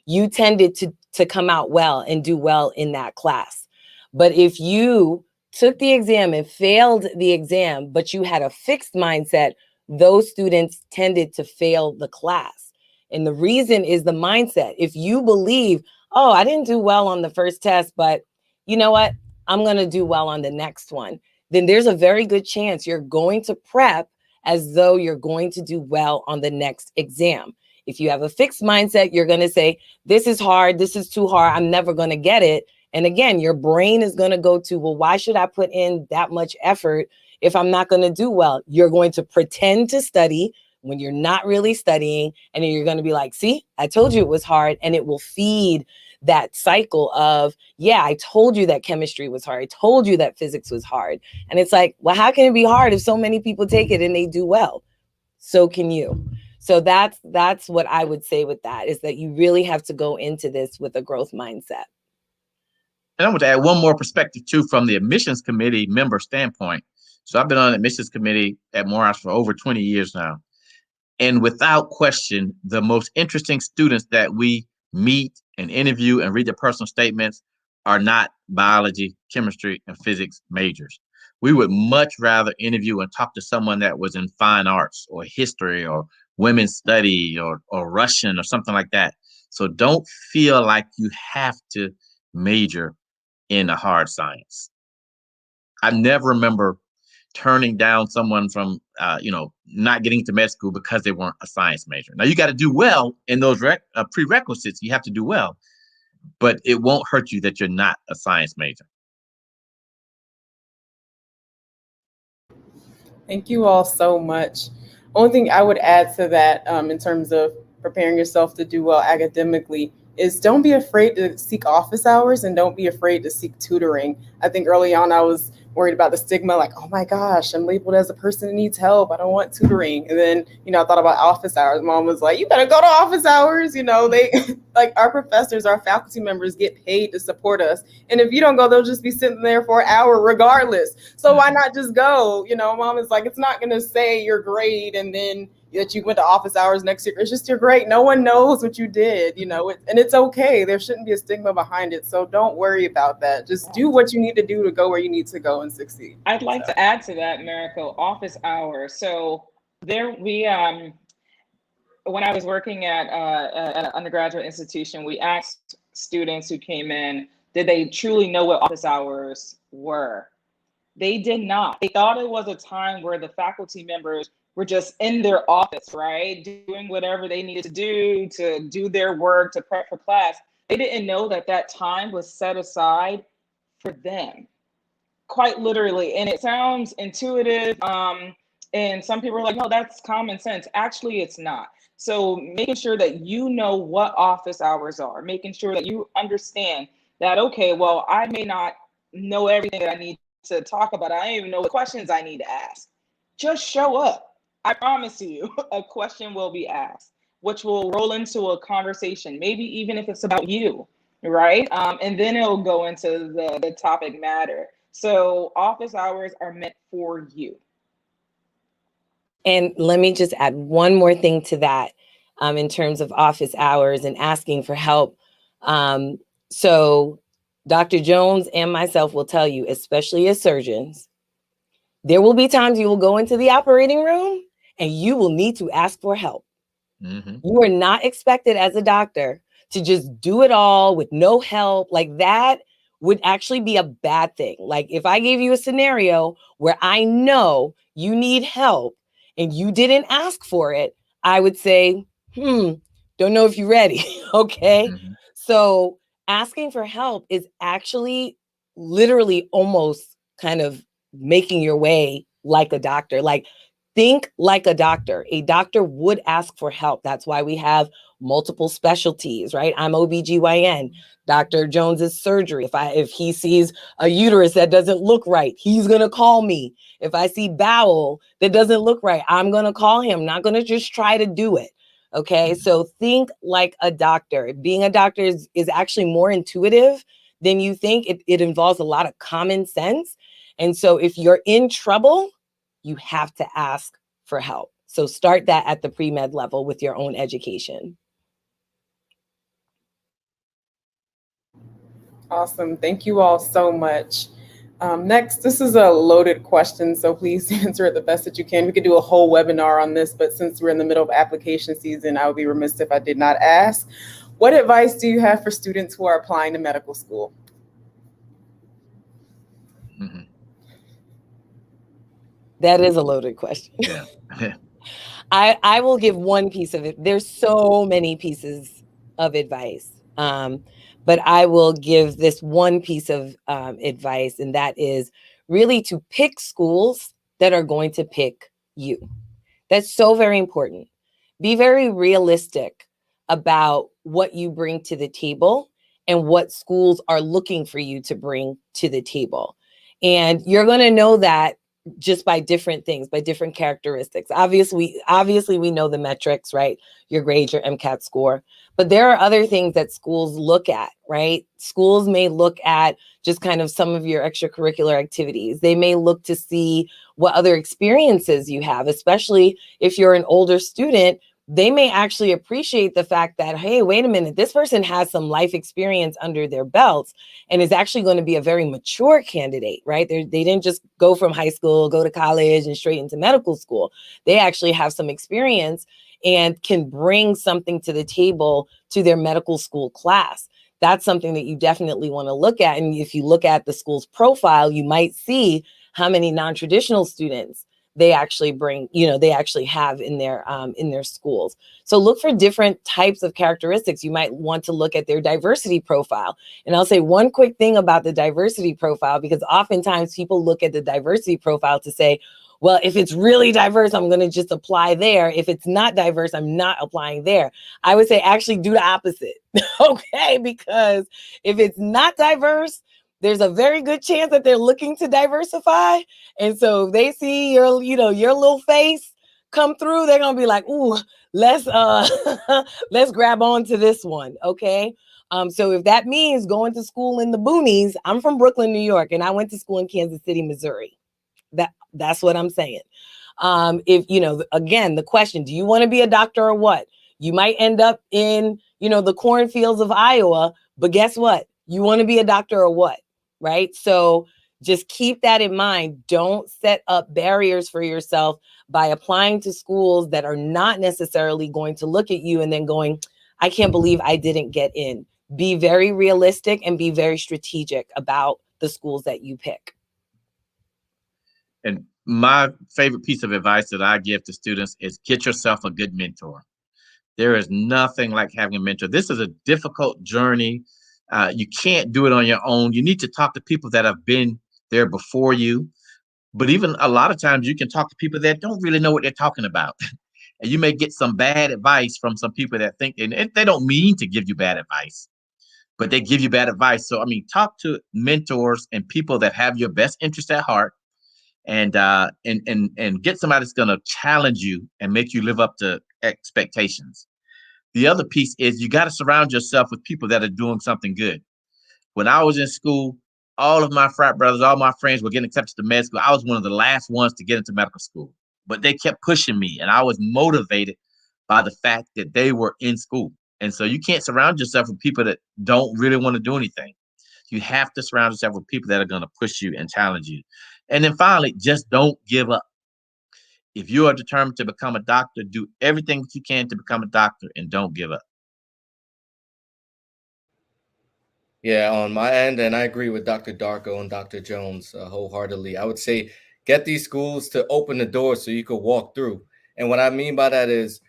you tended to come out well and do well in that class. But if you took the exam and failed the exam, but you had a fixed mindset, those students tended to fail the class. And the reason is the mindset. If you believe, oh, I didn't do well on the first test, but you know what? I'm going to do well on the next one. Then there's a very good chance you're going to prep as though you're going to do well on the next exam. If you have a fixed mindset, you're going to say, this is hard. This is too hard. I'm never going to get it. And again, your brain is going to go to, well, why should I put in that much effort if I'm not going to do well? You're going to pretend to study when you're not really studying. And then you're going to be like, see, I told you it was hard. And it will feed that cycle of, yeah, I told you that chemistry was hard. I told you that physics was hard. And it's like, well, how can it be hard if so many people take it and they do well? So can you. So that's what I would say with that, is that you really have to go into this with a growth mindset. And I want to add one more perspective too, from the admissions committee member standpoint. So I've been on the admissions committee at Morehouse for over 20 years now. And without question, the most interesting students that we meet and interview and read their personal statements are not biology, chemistry, and physics majors. We would much rather interview and talk to someone that was in fine arts or history or women's study or Russian or something like that. So don't feel like you have to major in a hard science. I never remember turning down someone from, not getting to med school because they weren't a science major. Now, you got to do well in those prerequisites. You have to do well, but it won't hurt you that you're not a science major. Thank you all so much. Only thing I would add to that, in terms of preparing yourself to do well academically, is don't be afraid to seek office hours and don't be afraid to seek tutoring. I think early on I was worried about the stigma, like, oh my gosh, I'm labeled as a person who needs help. I don't want tutoring. And then, I thought about office hours. Mom was like, you better go to office hours. They like our professors, our faculty members get paid to support us. And if you don't go, they'll just be sitting there for an hour regardless. So why not just go? Mom is like, it's not going to say your grade and then that you went to office hours next year. It's just your grade. No one knows what you did, and it's okay. There shouldn't be a stigma behind it. So don't worry about that. Just do what you need to do to go where you need to go and succeed. I'd like to add to that, Miracle, office hours. So there when I was working at an undergraduate institution, we asked students who came in, did they truly know what office hours were? They did not. They thought it was a time where the faculty members were just in their office, right? Doing whatever they needed to do their work, to prep for class. They didn't know that that time was set aside for them, quite literally. And it sounds intuitive. And some people are like, no, that's common sense. Actually, it's not. So making sure that you know what office hours are, making sure that you understand that, okay, well, I may not know everything that I need to talk about. I don't even know what questions I need to ask. Just show up. I promise you, a question will be asked, which will roll into a conversation, maybe even if it's about you, right? And then it'll go into the topic matter. So office hours are meant for you. And let me just add one more thing to that in terms of office hours and asking for help. So Dr. Jones and myself will tell you, especially as surgeons, there will be times you will go into the operating room and you will need to ask for help. Mm-hmm. You are not expected as a doctor to just do it all with no help. Like that would actually be a bad thing. Like if I gave you a scenario where I know you need help and you didn't ask for it, I would say, don't know if you're ready. Okay. Mm-hmm. So asking for help is actually literally almost kind of making your way like a doctor. Like think like a doctor. A doctor would ask for help. That's why we have multiple specialties, right? I'm OBGYN. Dr. Jones is surgery. If he sees a uterus that doesn't look right, he's going to call me. If I see bowel that doesn't look right, I'm going to call him, not going to just try to do it. Okay. So think like a doctor. Being a doctor is actually more intuitive than you think. It involves a lot of common sense. And so if you're in trouble, you have to ask for help. So start that at the pre-med level with your own education. Awesome. Thank you all so much. Next, this is a loaded question, so please answer it the best that you can. We could do a whole webinar on this, but since we're in the middle of application season, I would be remiss if I did not ask. What advice do you have for students who are applying to medical school? Mm-hmm. That is a loaded question. Yeah. I will give one piece of it. There's so many pieces of advice, but I will give this one piece of advice, and that is really to pick schools that are going to pick you. That's so very important. Be very realistic about what you bring to the table and what schools are looking for you to bring to the table. And you're going to know that just by different things, by different characteristics. Obviously, we know the metrics, right? Your grade, your Mcat score. But there are other things that schools look at, right? Schools may look at just kind of some of your extracurricular activities. They may look to see what other experiences you have, especially if you're an older student. They may actually appreciate the fact that, hey, wait a minute, this person has some life experience under their belts and is actually going to be a very mature candidate, right? They didn't just go from high school, go to college and straight into medical school. They actually have some experience and can bring something to the table to their medical school class. That's something that you definitely want to look at. And if you look at the school's profile, you might see how many non-traditional students they actually bring, they actually have in their schools. So look for different types of characteristics. You might want to look at their diversity profile. And I'll say one quick thing about the diversity profile, because oftentimes people look at the diversity profile to say, well, if it's really diverse, I'm going to just apply there. If it's not diverse, I'm not applying there. I would say actually do the opposite. Okay, because if it's not diverse, there's a very good chance that they're looking to diversify. And so if they see your little face come through, they're going to be like, ooh, let's grab on to this one. Okay. So if that means going to school in the boonies, I'm from Brooklyn, New York, and I went to school in Kansas City, Missouri. That's what I'm saying. Again, the question, do you want to be a doctor or what? You might end up in, the cornfields of Iowa, but guess what? You want to be a doctor or what? Right? So just keep that in mind. Don't set up barriers for yourself by applying to schools that are not necessarily going to look at you and then going, I can't believe I didn't get in. Be very realistic and be very strategic about the schools that you pick. And my favorite piece of advice that I give to students is get yourself a good mentor. There is nothing like having a mentor. This is a difficult journey. You can't do it on your own. You need to talk to people that have been there before you. But even a lot of times you can talk to people that don't really know what they're talking about. And you may get some bad advice from some people that think, and they don't mean to give you bad advice, but they give you bad advice. So, I mean, talk to mentors and people that have your best interest at heart, and get somebody that's going to challenge you and make you live up to expectations. The other piece is you got to surround yourself with people that are doing something good. When I was in school, all of my frat brothers, all my friends were getting accepted to med school. I was one of the last ones to get into medical school, but they kept pushing me, and I was motivated by the fact that they were in school. And so you can't surround yourself with people that don't really want to do anything. You have to surround yourself with people that are going to push you and challenge you. And then finally, just don't give up. If you are determined to become a doctor, do everything that you can to become a doctor and don't give up. Yeah, on my end, and I agree with Dr. Darko and Dr. Jones wholeheartedly. I would say get these schools to open the door so you could walk through. And what I mean by that is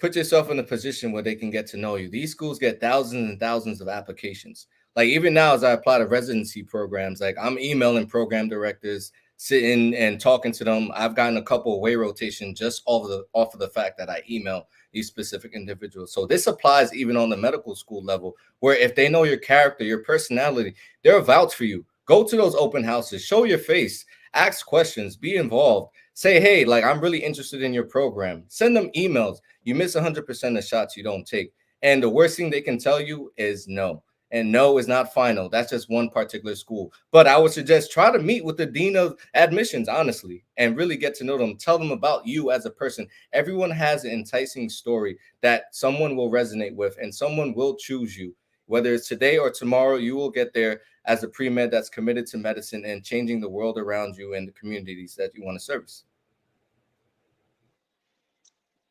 put yourself in a position where they can get to know you. These schools get thousands and thousands of applications. Like even now, as I apply to residency programs, like I'm emailing program directors, sitting and talking to them. I've gotten a couple away rotation just off of the fact that I email these specific individuals. So this applies even on the medical school level, where if they know your character, your personality, they'll vouch for you. Go to those open houses, show your face, ask questions, be involved. Say, hey, like I'm really interested in your program. Send them emails. You miss 100% of shots you don't take. And the worst thing they can tell you is no. And no is not final. That's just one particular school. But I would suggest try to meet with the dean of admissions, honestly, and really get to know them. Tell them about you as a person. Everyone has an enticing story that someone will resonate with, and someone will choose you. Whether it's today or tomorrow, you will get there as a pre-med that's committed to medicine and changing the world around you and the communities that you want to service.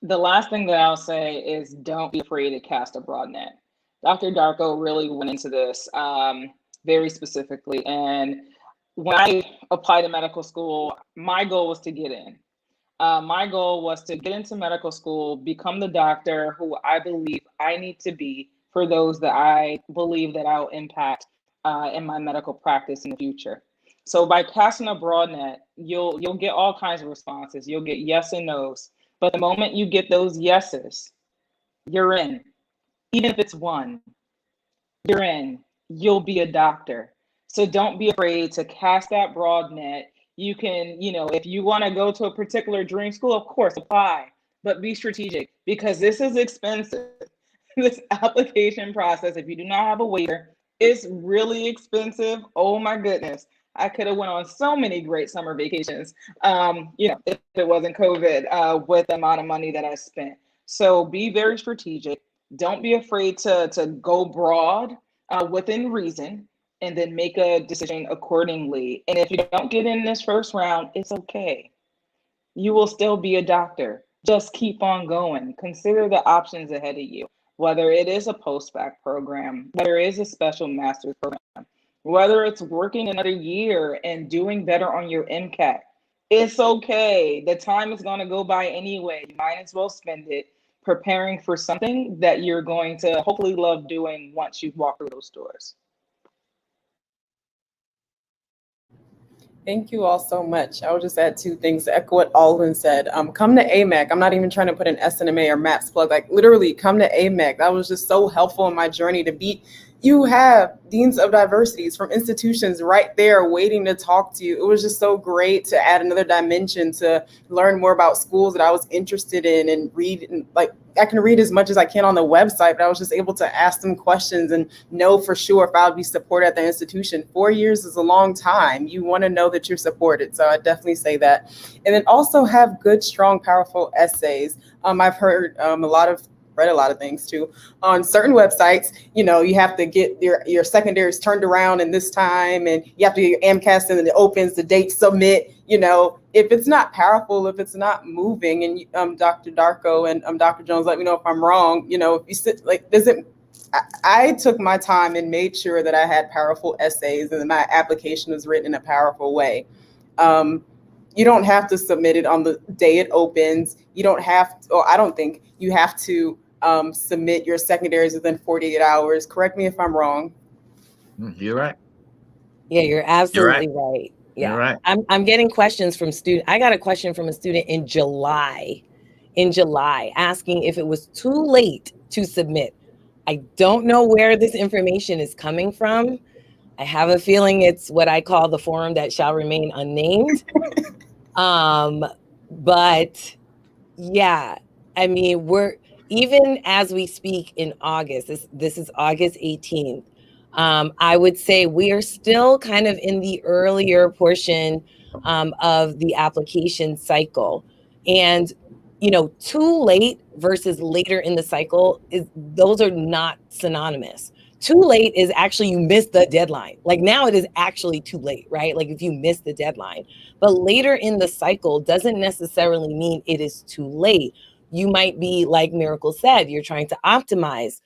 The last thing that I'll say is don't be afraid to cast a broad net. Dr. Darko really went into this very specifically. And when I applied to medical school, my goal was to get in. My goal was to get into medical school, become the doctor who I believe I need to be for those that I believe that I'll impact in my medical practice in the future. So by casting a broad net, you'll get all kinds of responses. You'll get yes and no's. But the moment you get those yeses, you're in. Even if it's one, you're in. You'll be a doctor. So don't be afraid to cast that broad net. You can, if you want to go to a particular dream school, of course, apply, but be strategic because this is expensive. This application process, if you do not have a waiver, is really expensive. Oh my goodness. I could have went on so many great summer vacations, if it wasn't COVID, with the amount of money that I spent. So be very strategic. Don't be afraid to go broad within reason and then make a decision accordingly. And if you don't get in this first round, it's okay. You will still be a doctor. Just keep on going. Consider the options ahead of you, whether it is a postback program, whether it is a special master's program, whether it's working another year and doing better on your Mcat. It's okay. The time is going to go by anyway. You might as well spend it preparing for something that you're going to hopefully love doing once you walk through those doors. Thank you all so much. I will just add two things to echo what Aldrin said. Come to AMAC. I'm not even trying to put an SNMA or MAPS plug. Like literally come to AMAC. That was just so helpful in my journey to beat. You have deans of diversities from institutions right there waiting to talk to you. It was just so great to add another dimension to learn more about schools that I was interested in and read. And like I can read as much as I can on the website, but I was just able to ask them questions and know for sure if I would be supported at the institution. 4 years is a long time. You want to know that you're supported. So I definitely say that. And then also have good, strong, powerful essays. I've heard a lot of read a lot of things too. On certain websites, you have to get your secondaries turned around in this time, and you have to get your MCAT, and then it opens the date submit. If it's not powerful, if it's not moving, and Dr. Darko and Dr. Jones, let me know if I'm wrong. If you sit I took my time and made sure that I had powerful essays and my application was written in a powerful way. You don't have to submit it on the day it opens. You don't have to, or I don't think you have to submit your secondaries within 48 hours. Correct me if I'm wrong. You're right. Yeah, you're absolutely right. Yeah, you're right. I'm getting questions from students. I got a question from a student in July asking if it was too late to submit. I don't know where this information is coming from. I have a feeling it's what I call the forum that shall remain unnamed. But yeah, I mean, we're even as we speak in August, this is August 18th. I would say we are still kind of in the earlier portion of the application cycle. And too late versus later in the cycle, those are not synonymous. Too late is actually you missed the deadline. Like now it is actually too late, right? Like if you miss the deadline. But later in the cycle doesn't necessarily mean it is too late. You might be, like Miracle said, you're trying to optimize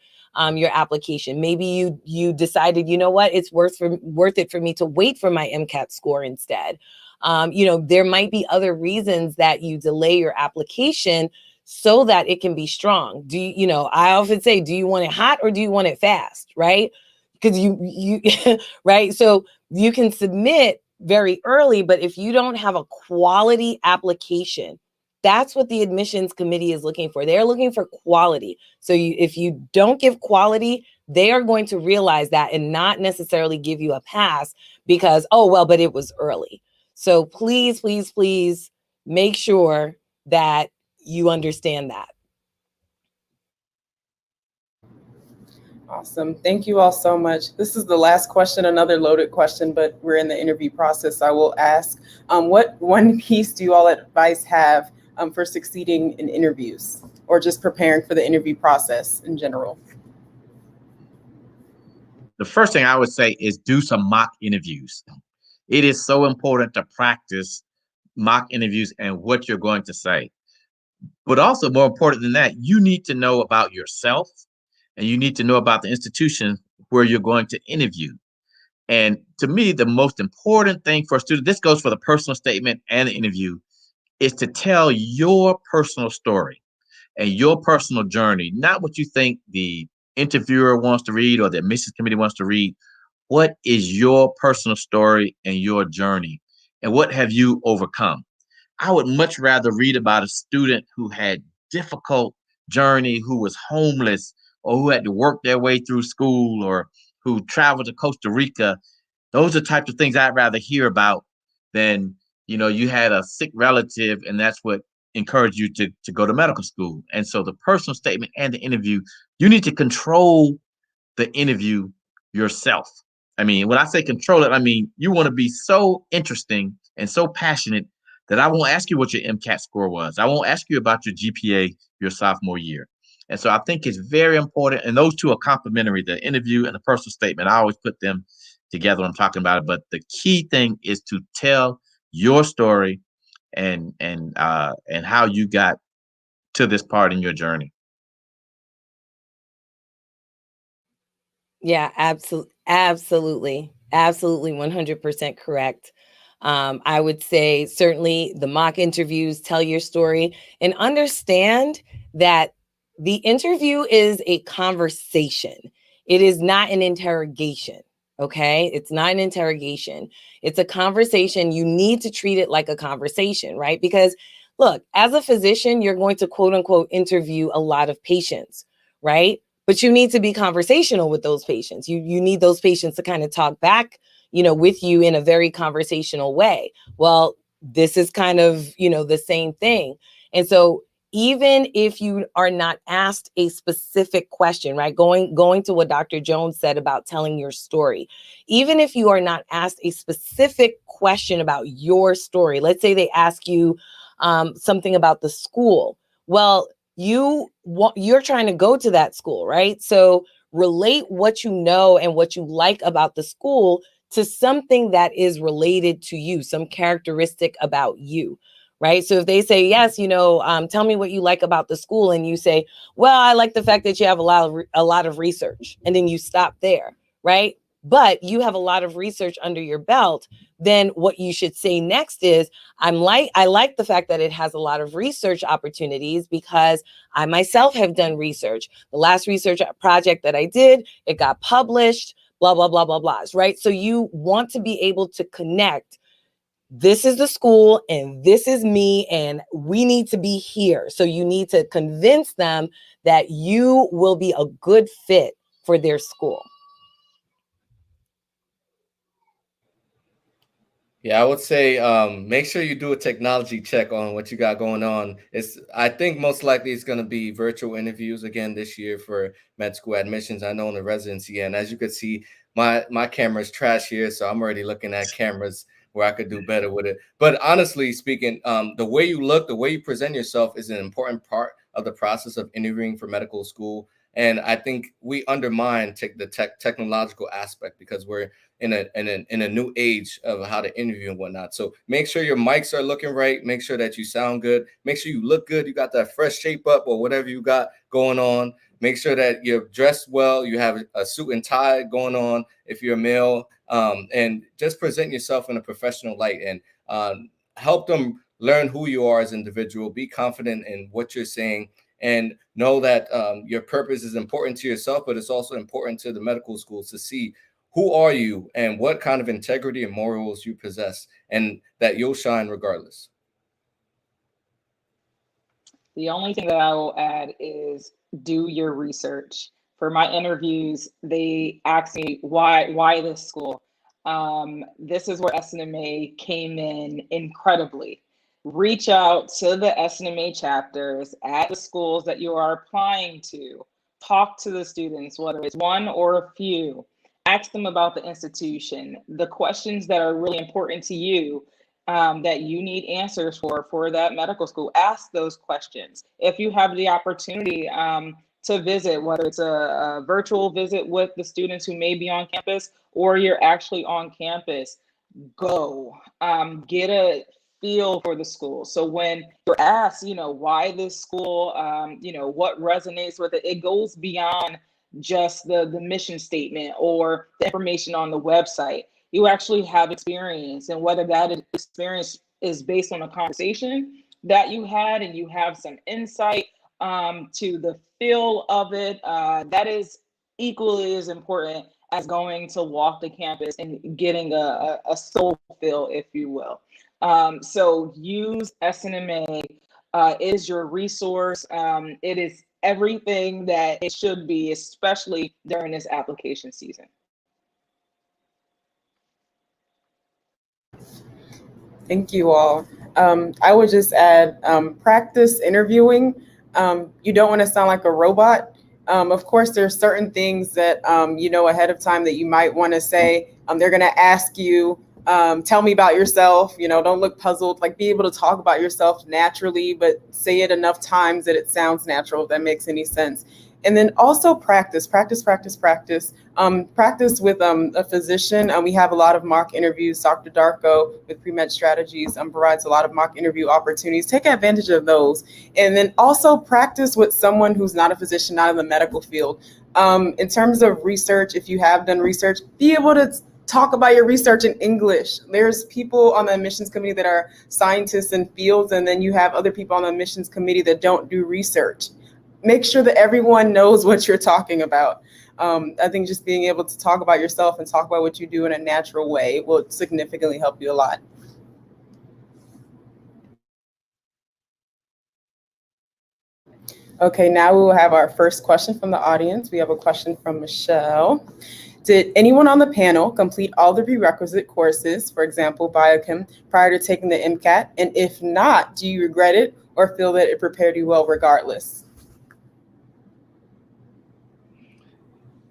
your application. Maybe you decided, you know what, it's worth it for me to wait for my MCAT score instead. There might be other reasons that you delay your application so that it can be strong. I often say, do you want it hot or do you want it fast? Right? Because you right. So you can submit very early, but if you don't have a quality application, that's what the admissions committee is looking for. They're looking for quality. So if you don't give quality, they are going to realize that and not necessarily give you a pass because, oh, well, but it was early. So please, please, please make sure that you understand that. Awesome. Thank you all so much. This is the last question, another loaded question, but we're in the interview process. I will ask, what one piece do you all advice have for succeeding in interviews or just preparing for the interview process in general? The first thing I would say is do some mock interviews. It is so important to practice mock interviews and what you're going to say. But also more important than that, you need to know about yourself and you need to know about the institution where you're going to interview. And to me, the most important thing for a student, this goes for the personal statement and the interview, is to tell your personal story and your personal journey, not what you think the interviewer wants to read or the admissions committee wants to read. What is your personal story and your journey? And what have you overcome? I would much rather read about a student who had difficult journey, who was homeless, or who had to work their way through school, or who traveled to Costa Rica. Those are the types of things I'd rather hear about than, you had a sick relative and that's what encouraged you to go to medical school. And so the personal statement and the interview, you need to control the interview yourself. I mean, when I say control it, I mean, you want to be so interesting and so passionate that I won't ask you what your MCAT score was. I won't ask you about your GPA your sophomore year. And so I think it's very important. And those two are complementary, the interview and the personal statement. I always put them together when I'm talking about it. But the key thing is to tell your story and how you got to this part in your journey. Yeah, absolutely, 100% correct. I would say certainly the mock interviews, tell your story and understand that the interview is a conversation. It is not an interrogation. Okay. It's not an interrogation. It's a conversation. You need to treat it like a conversation, right? Because look, as a physician, you're going to quote unquote interview a lot of patients, right? But you need to be conversational with those patients. You need those patients to kind of talk back, with you in a very conversational way. Well, this is kind of, the same thing. And so even if you are not asked a specific question, right, going to what Dr. Jones said about telling your story, even if you are not asked a specific question about your story, let's say they ask you something about the school. Well, you're trying to go to that school, right? So relate what you know and what you like about the school to something that is related to you, some characteristic about you, right? So if they say, yes, tell me what you like about the school. And you say, well, I like the fact that you have a lot of research. And then you stop there, right? But you have a lot of research under your belt. Then what you should say next is, I like the fact that it has a lot of research opportunities because I myself have done research. The last research project that I did, it got published, blah, blah, blah, blah, blah, right? So you want to be able to connect. This is the school and this is me and we need to be here. So you need to convince them that you will be a good fit for their school. Yeah, I would say make sure you do a technology check on what you got going on. I think most likely it's going to be virtual interviews again this year for med school admissions. I know in the residency, and as you can see, my camera's trash here, so I'm already looking at cameras where I could do better with it. But honestly speaking, the way you look, the way you present yourself is an important part of the process of interviewing for medical school. And I think we undermine the technological aspect because we're in a new age of how to interview and whatnot. So make sure your mics are looking right. Make sure that you sound good. Make sure you look good. You got that fresh shape up or whatever you got going on. Make sure that you're dressed well. You have a suit and tie going on if you're a male, and just present yourself in a professional light and help them learn who you are as an individual. Be confident in what you're saying. And know that your purpose is important to yourself, but it's also important to the medical schools to see who are you and what kind of integrity and morals you possess, and that you'll shine regardless. The only thing that I will add is do your research. For my interviews, they asked me why this school. This is where SNMA came in incredibly. Reach out to the SNMA chapters at the schools that you are applying to. Talk to the students, whether it's one or a few. Ask them about the institution, the questions that are really important to you, that you need answers for that medical school. Ask those questions. If you have the opportunity to visit, whether it's a virtual visit with the students who may be on campus or you're actually on campus, go get a feel for the school. So when you're asked, why this school, what resonates with it, it goes beyond just the mission statement or the information on the website. You actually have experience, and whether that experience is based on a conversation that you had and you have some insight to the feel of it, that is equally as important as going to walk the campus and getting a soul feel, if you will. So use SNMA. Is your resource. It is everything that it should be, especially during this application season. Thank you all. I would just add, practice interviewing. You don't want to sound like a robot. Of course, there's certain things that, ahead of time that you might want to say. They're going to ask you, tell me about yourself, don't look puzzled, like be able to talk about yourself naturally, but say it enough times that it sounds natural, if that makes any sense. And then also practice with a physician. We have a lot of mock interviews. Dr. Darko with Pre-Med Strategies provides a lot of mock interview opportunities. Take advantage of those. And then also practice with someone who's not a physician, not in the medical field. In terms of research, if you have done research, be able to talk about your research in English. There's people on the admissions committee that are scientists in fields, and then you have other people on the admissions committee that don't do research. Make sure that everyone knows what you're talking about. I think just being able to talk about yourself and talk about what you do in a natural way will significantly help you a lot. Okay, now we will have our first question from the audience. We have a question from Michelle. Did anyone on the panel complete all the prerequisite courses, for example, Biochem, prior to taking the Mcat? And if not, do you regret it or feel that it prepared you well regardless?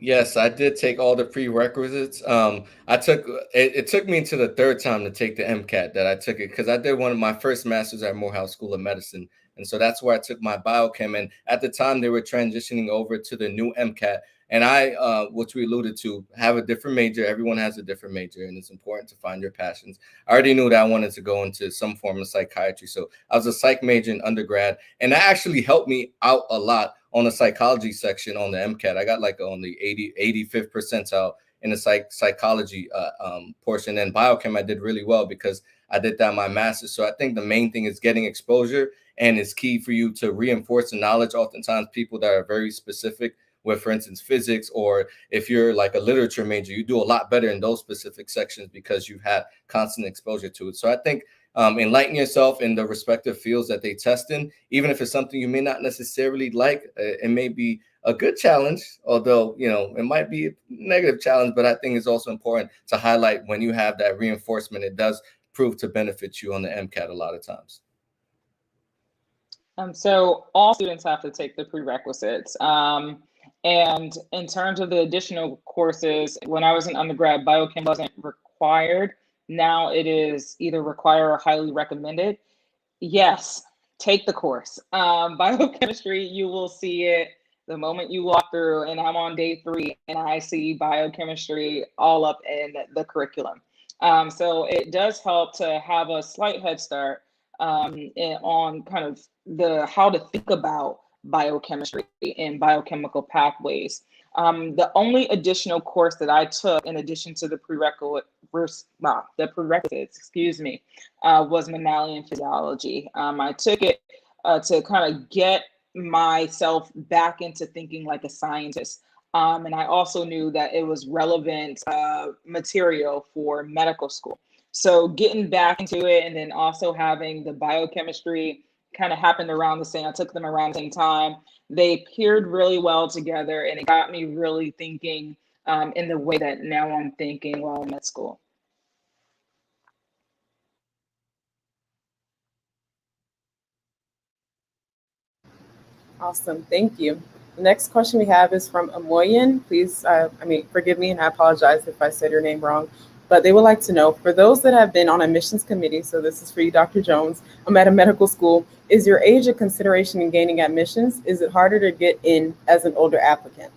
Yes, I did take all the prerequisites. It took me to the third time to take the Mcat that I took it, because I did one of my first master's at Morehouse School of Medicine. And so that's where I took my biochem. And at the time, they were transitioning over to the new Mcat. And I, which we alluded to, have a different major. Everyone has a different major, and it's important to find your passions. I already knew that I wanted to go into some form of psychiatry. So I was a psych major in undergrad, and that actually helped me out a lot on the psychology section on the Mcat. I got like on the 85th percentile in the psychology portion. And biochem, I did really well because I did that in my master's. So I think the main thing is getting exposure, and it's key for you to reinforce the knowledge. Oftentimes people that are very specific with, for instance, physics, or if you're like a literature major, you do a lot better in those specific sections because you've had constant exposure to it. So I think enlighten yourself in the respective fields that they test in, even if it's something you may not necessarily like. It may be a good challenge, although, you know, it might be a negative challenge, but I think it's also important to highlight when you have that reinforcement, it does prove to benefit you on the Mcat a lot of times. So all students have to take the prerequisites. And in terms of the additional courses, when I was in undergrad, biochem wasn't required. Now it is either required or highly recommended. Yes, take the course. Biochemistry, you will see it the moment you walk through, and I'm on day 3 and I see biochemistry all up in the curriculum. So it does help to have a slight head start on kind of how to think about biochemistry and biochemical pathways. The only additional course that I took in addition to the prerequisites, was mammalian physiology. I took it to kind of get myself back into thinking like a scientist. And I also knew that it was relevant material for medical school. So getting back into it, and then also having the biochemistry kind of happened around the same. I took them around the same time. They paired really well together, and it got me really thinking in the way that now I'm thinking while I'm at school. Awesome, thank you. The next question we have is from Amoyan. Please, forgive me, and I apologize if I said your name wrong, but they would like to know, for those that have been on admissions committee, so this is for you, Dr. Jones, I'm at a medical school, is your age a consideration in gaining admissions? Is it harder to get in as an older applicant?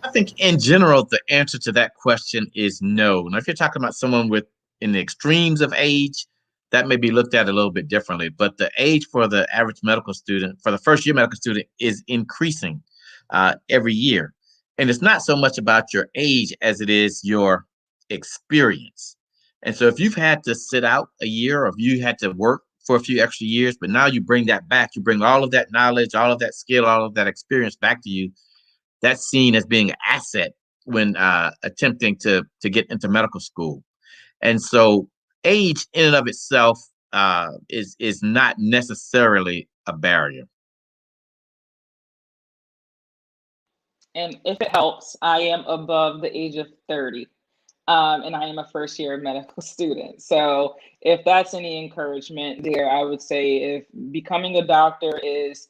I think in general, the answer to that question is no. Now, if you're talking about someone in the extremes of age, that may be looked at a little bit differently. But the age for the average medical student, for the first year medical student, is increasing every year. And it's not so much about your age as it is your experience. And so if you've had to sit out a year, or if you had to work for a few extra years, but now you bring that back, you bring all of that knowledge, all of that skill, all of that experience back to you, that's seen as being an asset when attempting to get into medical school. And so age in and of itself is not necessarily a barrier. And if it helps, I am above the age of 30, and I am a first year medical student. So if that's any encouragement there, I would say if becoming a doctor is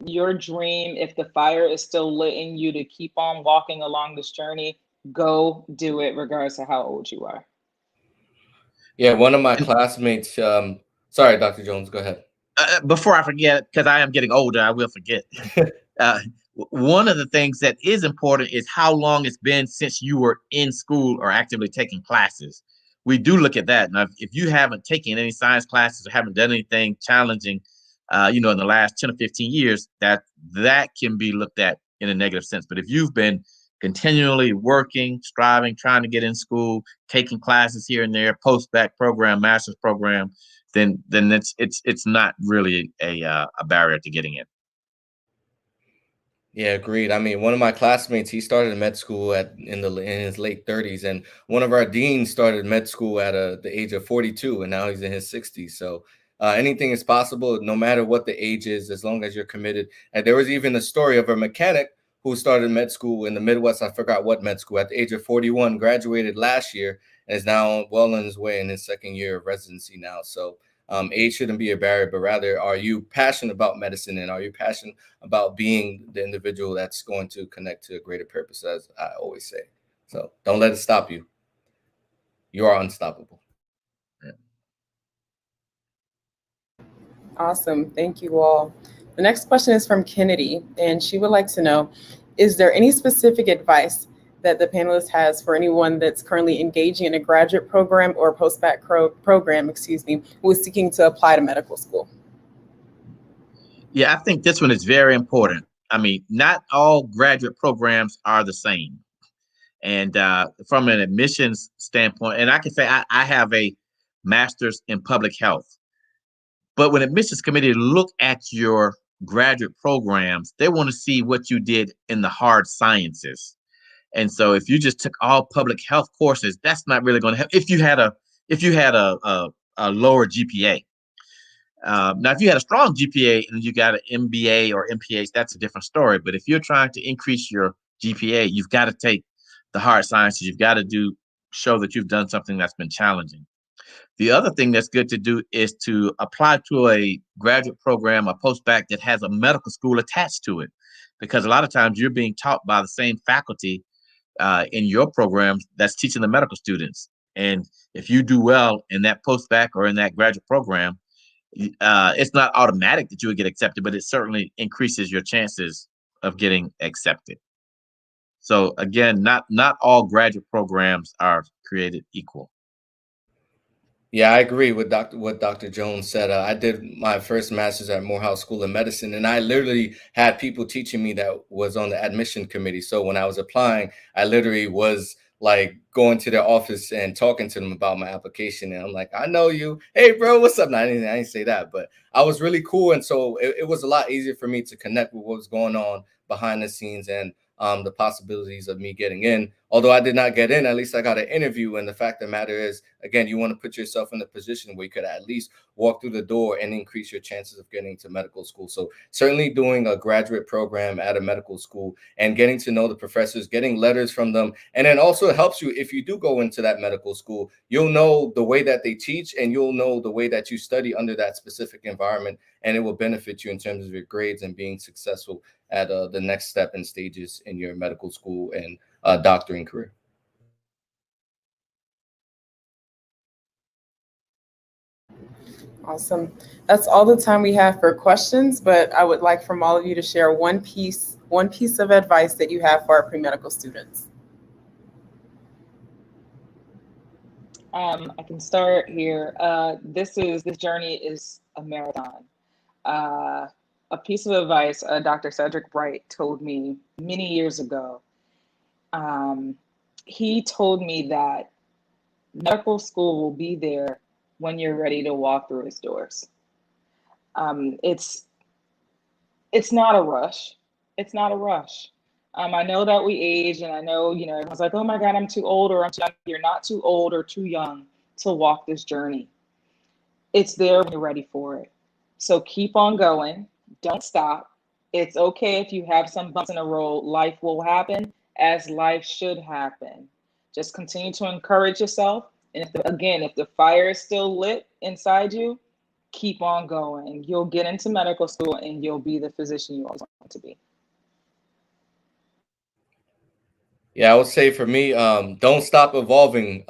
your dream, if the fire is still lit in you to keep on walking along this journey, go do it regardless of how old you are. Yeah, one of my classmates, sorry, Dr. Jones, go ahead. Before I forget, because I am getting older, I will forget. One of the things that is important is how long it's been since you were in school or actively taking classes. We do look at that. Now, if you haven't taken any science classes or haven't done anything challenging, in the last 10 or 15 years, that can be looked at in a negative sense. But if you've been continually working, striving, trying to get in school, taking classes here and there, postback program, master's program, then it's not really a barrier to getting in. Yeah, agreed. I mean, one of my classmates, he started med school in his late 30s, and one of our deans started med school at the age of 42, and now he's in his 60s. So anything is possible, no matter what the age is, as long as you're committed. And there was even a story of a mechanic who started med school in the Midwest. I forgot what med school, at the age of 41, graduated last year, and is now well on his way in his second year of residency now. So age shouldn't be a barrier, but rather, are you passionate about medicine, and are you passionate about being the individual that's going to connect to a greater purpose, as I always say. So don't let it stop you. You are unstoppable. Awesome. Thank you all. The next question is from Kennedy, and she would like to know, is there any specific advice that the panelist has for anyone that's currently engaging in a graduate program or postback program, who is seeking to apply to medical school? Yeah, I think this one is very important. I mean, not all graduate programs are the same. And from an admissions standpoint, and I can say I have a master's in public health. But when admissions committee look at your graduate programs, they want to see what you did in the hard sciences. And so if you just took all public health courses, that's not really going to help. If you had a lower GPA. Now, if you had a strong GPA and you got an MBA or MPH, that's a different story. But if you're trying to increase your GPA, you've got to take the hard sciences. You've got to show that you've done something that's been challenging. The other thing that's good to do is to apply to a graduate program, a postback that has a medical school attached to it, because a lot of times you're being taught by the same faculty in your programs that's teaching the medical students. And if you do well in that postback or in that graduate program, it's not automatic that you would get accepted, but it certainly increases your chances of getting accepted. So again, not all graduate programs are created equal. Yeah, I agree with what Dr. Jones said. I did my first master's at Morehouse School of Medicine, and I literally had people teaching me that was on the admission committee. So when I was applying, I literally was like going to their office and talking to them about my application. And I'm like, I know you. Hey, bro, what's up? No, I didn't say that, but I was really cool. And so it was a lot easier for me to connect with what was going on behind the scenes and the possibilities of me getting in. Although I did not get in, at least I got an interview. And the fact of the matter is, again, you want to put yourself in a position where you could at least walk through the door and increase your chances of getting to medical school. So certainly doing a graduate program at a medical school and getting to know the professors, getting letters from them. And then also it helps you if you do go into that medical school, you'll know the way that they teach and you'll know the way that you study under that specific environment. And it will benefit you in terms of your grades and being successful at the next step and stages in your medical school and doctoring career. Awesome. That's all the time we have for questions, but I would like from all of you to share one piece of advice that you have for our pre-medical students. I can start here. This journey is a marathon. A piece of advice Dr. Cedric Bright told me many years ago. He told me that medical school will be there when you're ready to walk through its doors. It's not a rush. It's not a rush. I know that we age, and I know, everyone's like, oh my God, I'm too old or I'm too young. You're not too old or too young to walk this journey. It's there when you're ready for it. So keep on going. Don't stop. It's okay if you have some bumps in the road. Life will happen as life should happen. Just continue to encourage yourself. And if the fire is still lit inside you, keep on going. You'll get into medical school and you'll be the physician you always want to be. Yeah, I would say for me, don't stop evolving.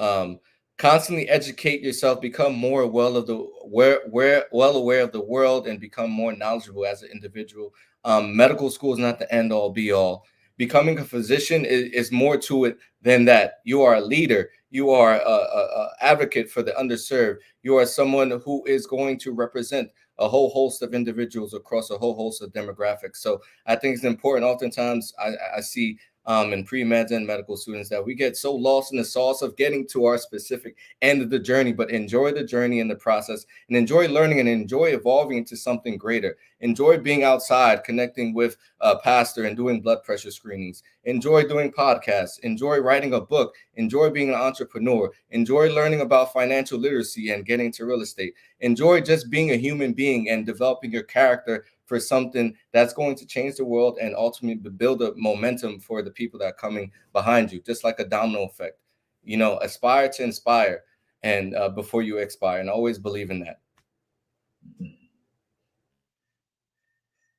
Constantly educate yourself, become more well aware of the world, and become more knowledgeable as an individual. Medical school is not the end all be all. Becoming a physician is more to it than that. You are a leader. You are a advocate for the underserved. You are someone who is going to represent a whole host of individuals across a whole host of demographics. So I think it's important. Oftentimes I see and pre-meds and medical students that we get so lost in the sauce of getting to our specific end of the journey, but enjoy the journey and the process and enjoy learning and enjoy evolving into something greater. Enjoy being outside, connecting with a pastor and doing blood pressure screenings. Enjoy doing podcasts. Enjoy writing a book. Enjoy being an entrepreneur. Enjoy learning about financial literacy and getting to real estate. Enjoy just being a human being and developing your character for something that's going to change the world and ultimately build a momentum for the people that are coming behind you, just like a domino effect. Aspire to inspire and before you expire, and always believe in that.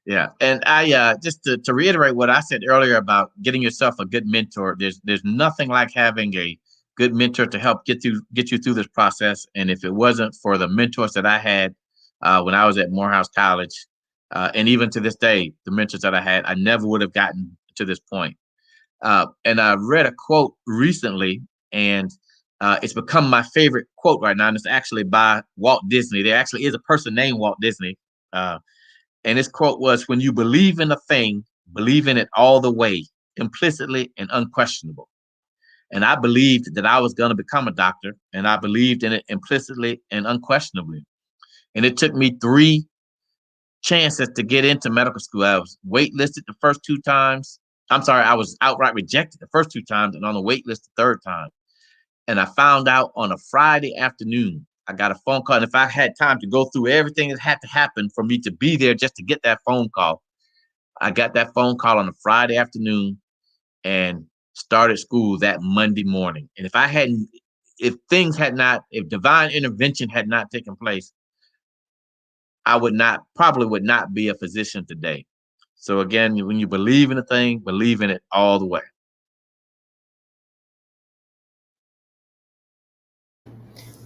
Yeah, and I just to reiterate what I said earlier about getting yourself a good mentor. There's nothing like having a good mentor to help get you through this process. And if it wasn't for the mentors that I had when I was at Morehouse College. And even to this day, the mentors that I had, I never would have gotten to this point. And I read a quote recently, and it's become my favorite quote right now. And it's actually by Walt Disney. There actually is a person named Walt Disney. And this quote was, "When you believe in a thing, believe in it all the way, implicitly and unquestionable." And I believed that I was going to become a doctor, and I believed in it implicitly and unquestionably. And it took me 3 chances to get into medical school. I was waitlisted the first 2 times. I was outright rejected the first 2 times and on the wait list the 3rd time. And I found out on a Friday afternoon. I got a phone call. And if I had time to go through everything that had to happen for me to be there just to get that phone call, I got that phone call on a Friday afternoon and started school that Monday morning. And if divine intervention had not taken place, I probably would not be a physician today. So again, when you believe in a thing, believe in it all the way.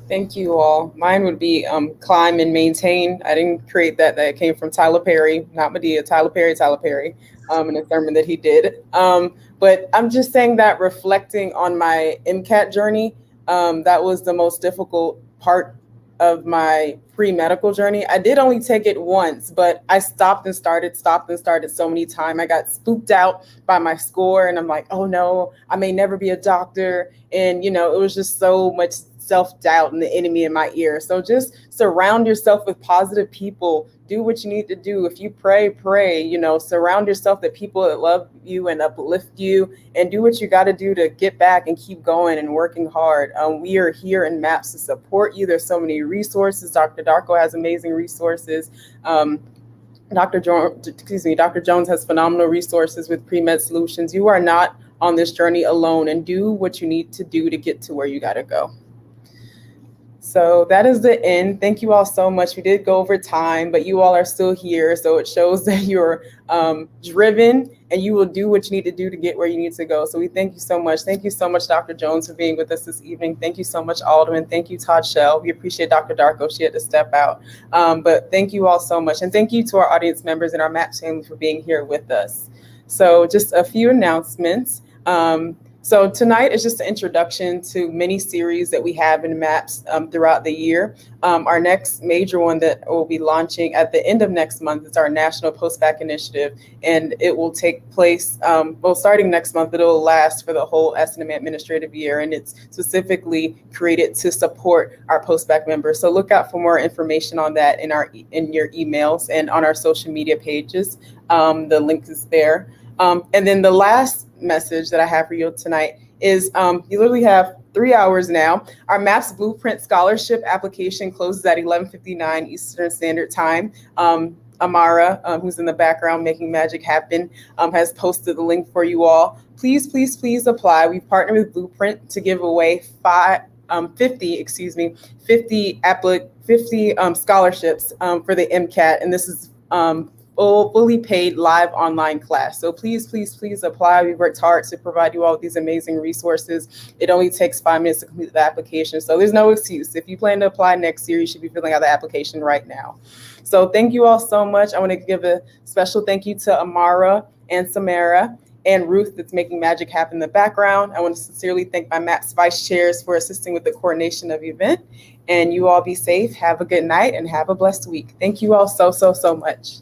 Thank you all. Mine would be climb and maintain. I didn't create that. That came from Tyler Perry, not Medea, Tyler Perry, in a sermon that he did. But I'm just saying that reflecting on my Mcat journey, that was the most difficult part of my pre-medical journey. I did only take it once, but I stopped and started so many times. I got spooked out by my score, and I'm like, oh no, I may never be a doctor. And, it was just so much self-doubt and the enemy in my ear. So just surround yourself with positive people. Do what you need to do. If you pray, surround yourself with people that love you and uplift you, and do what you got to do to get back and keep going and working hard. We are here in MAPS to support you. There's so many resources. Dr. Darko has amazing resources. Dr. Jones has phenomenal resources with Pre-Med Solutions. You are not on this journey alone, and do what you need to do to get to where you got to go. So that is the end. Thank you all so much. We did go over time, but you all are still here. So it shows that you're driven and you will do what you need to do to get where you need to go. So we thank you so much. Thank you so much, Dr. Jones, for being with us this evening. Thank you so much, Aldrin. Thank you, Todd, Shel. We appreciate Dr. Darko. She had to step out. But thank you all so much. And thank you to our audience members and our MAPS family for being here with us. So just a few announcements. So tonight is just an introduction to many series that we have in MAPS throughout the year. Our next major one that will be launching at the end of next month is our National Postback Initiative, and it will take place, starting next month, but it will last for the whole SNMA administrative year, and it's specifically created to support our postback members. So look out for more information on that in your emails and on our social media pages. The link is there. And then the last message that I have for you tonight is you literally have 3 hours now. Our MAPS Blueprint Scholarship application closes at 11:59 Eastern Standard Time. Amara, who's in the background making magic happen, has posted the link for you all. Please, please, please apply. We've partnered with Blueprint to give away 50 scholarships for the Mcat, and this is fully paid live online class. So please, please, please apply. We worked hard to provide you all with these amazing resources. It only takes 5 minutes to complete the application. So there's no excuse. If you plan to apply next year, you should be filling out the application right now. So thank you all so much. I want to give a special thank you to Amara and Samara and Ruth that's making magic happen in the background. I want to sincerely thank my MAPS vice chairs for assisting with the coordination of the event. And you all be safe, have a good night, and have a blessed week. Thank you all so, so, so much.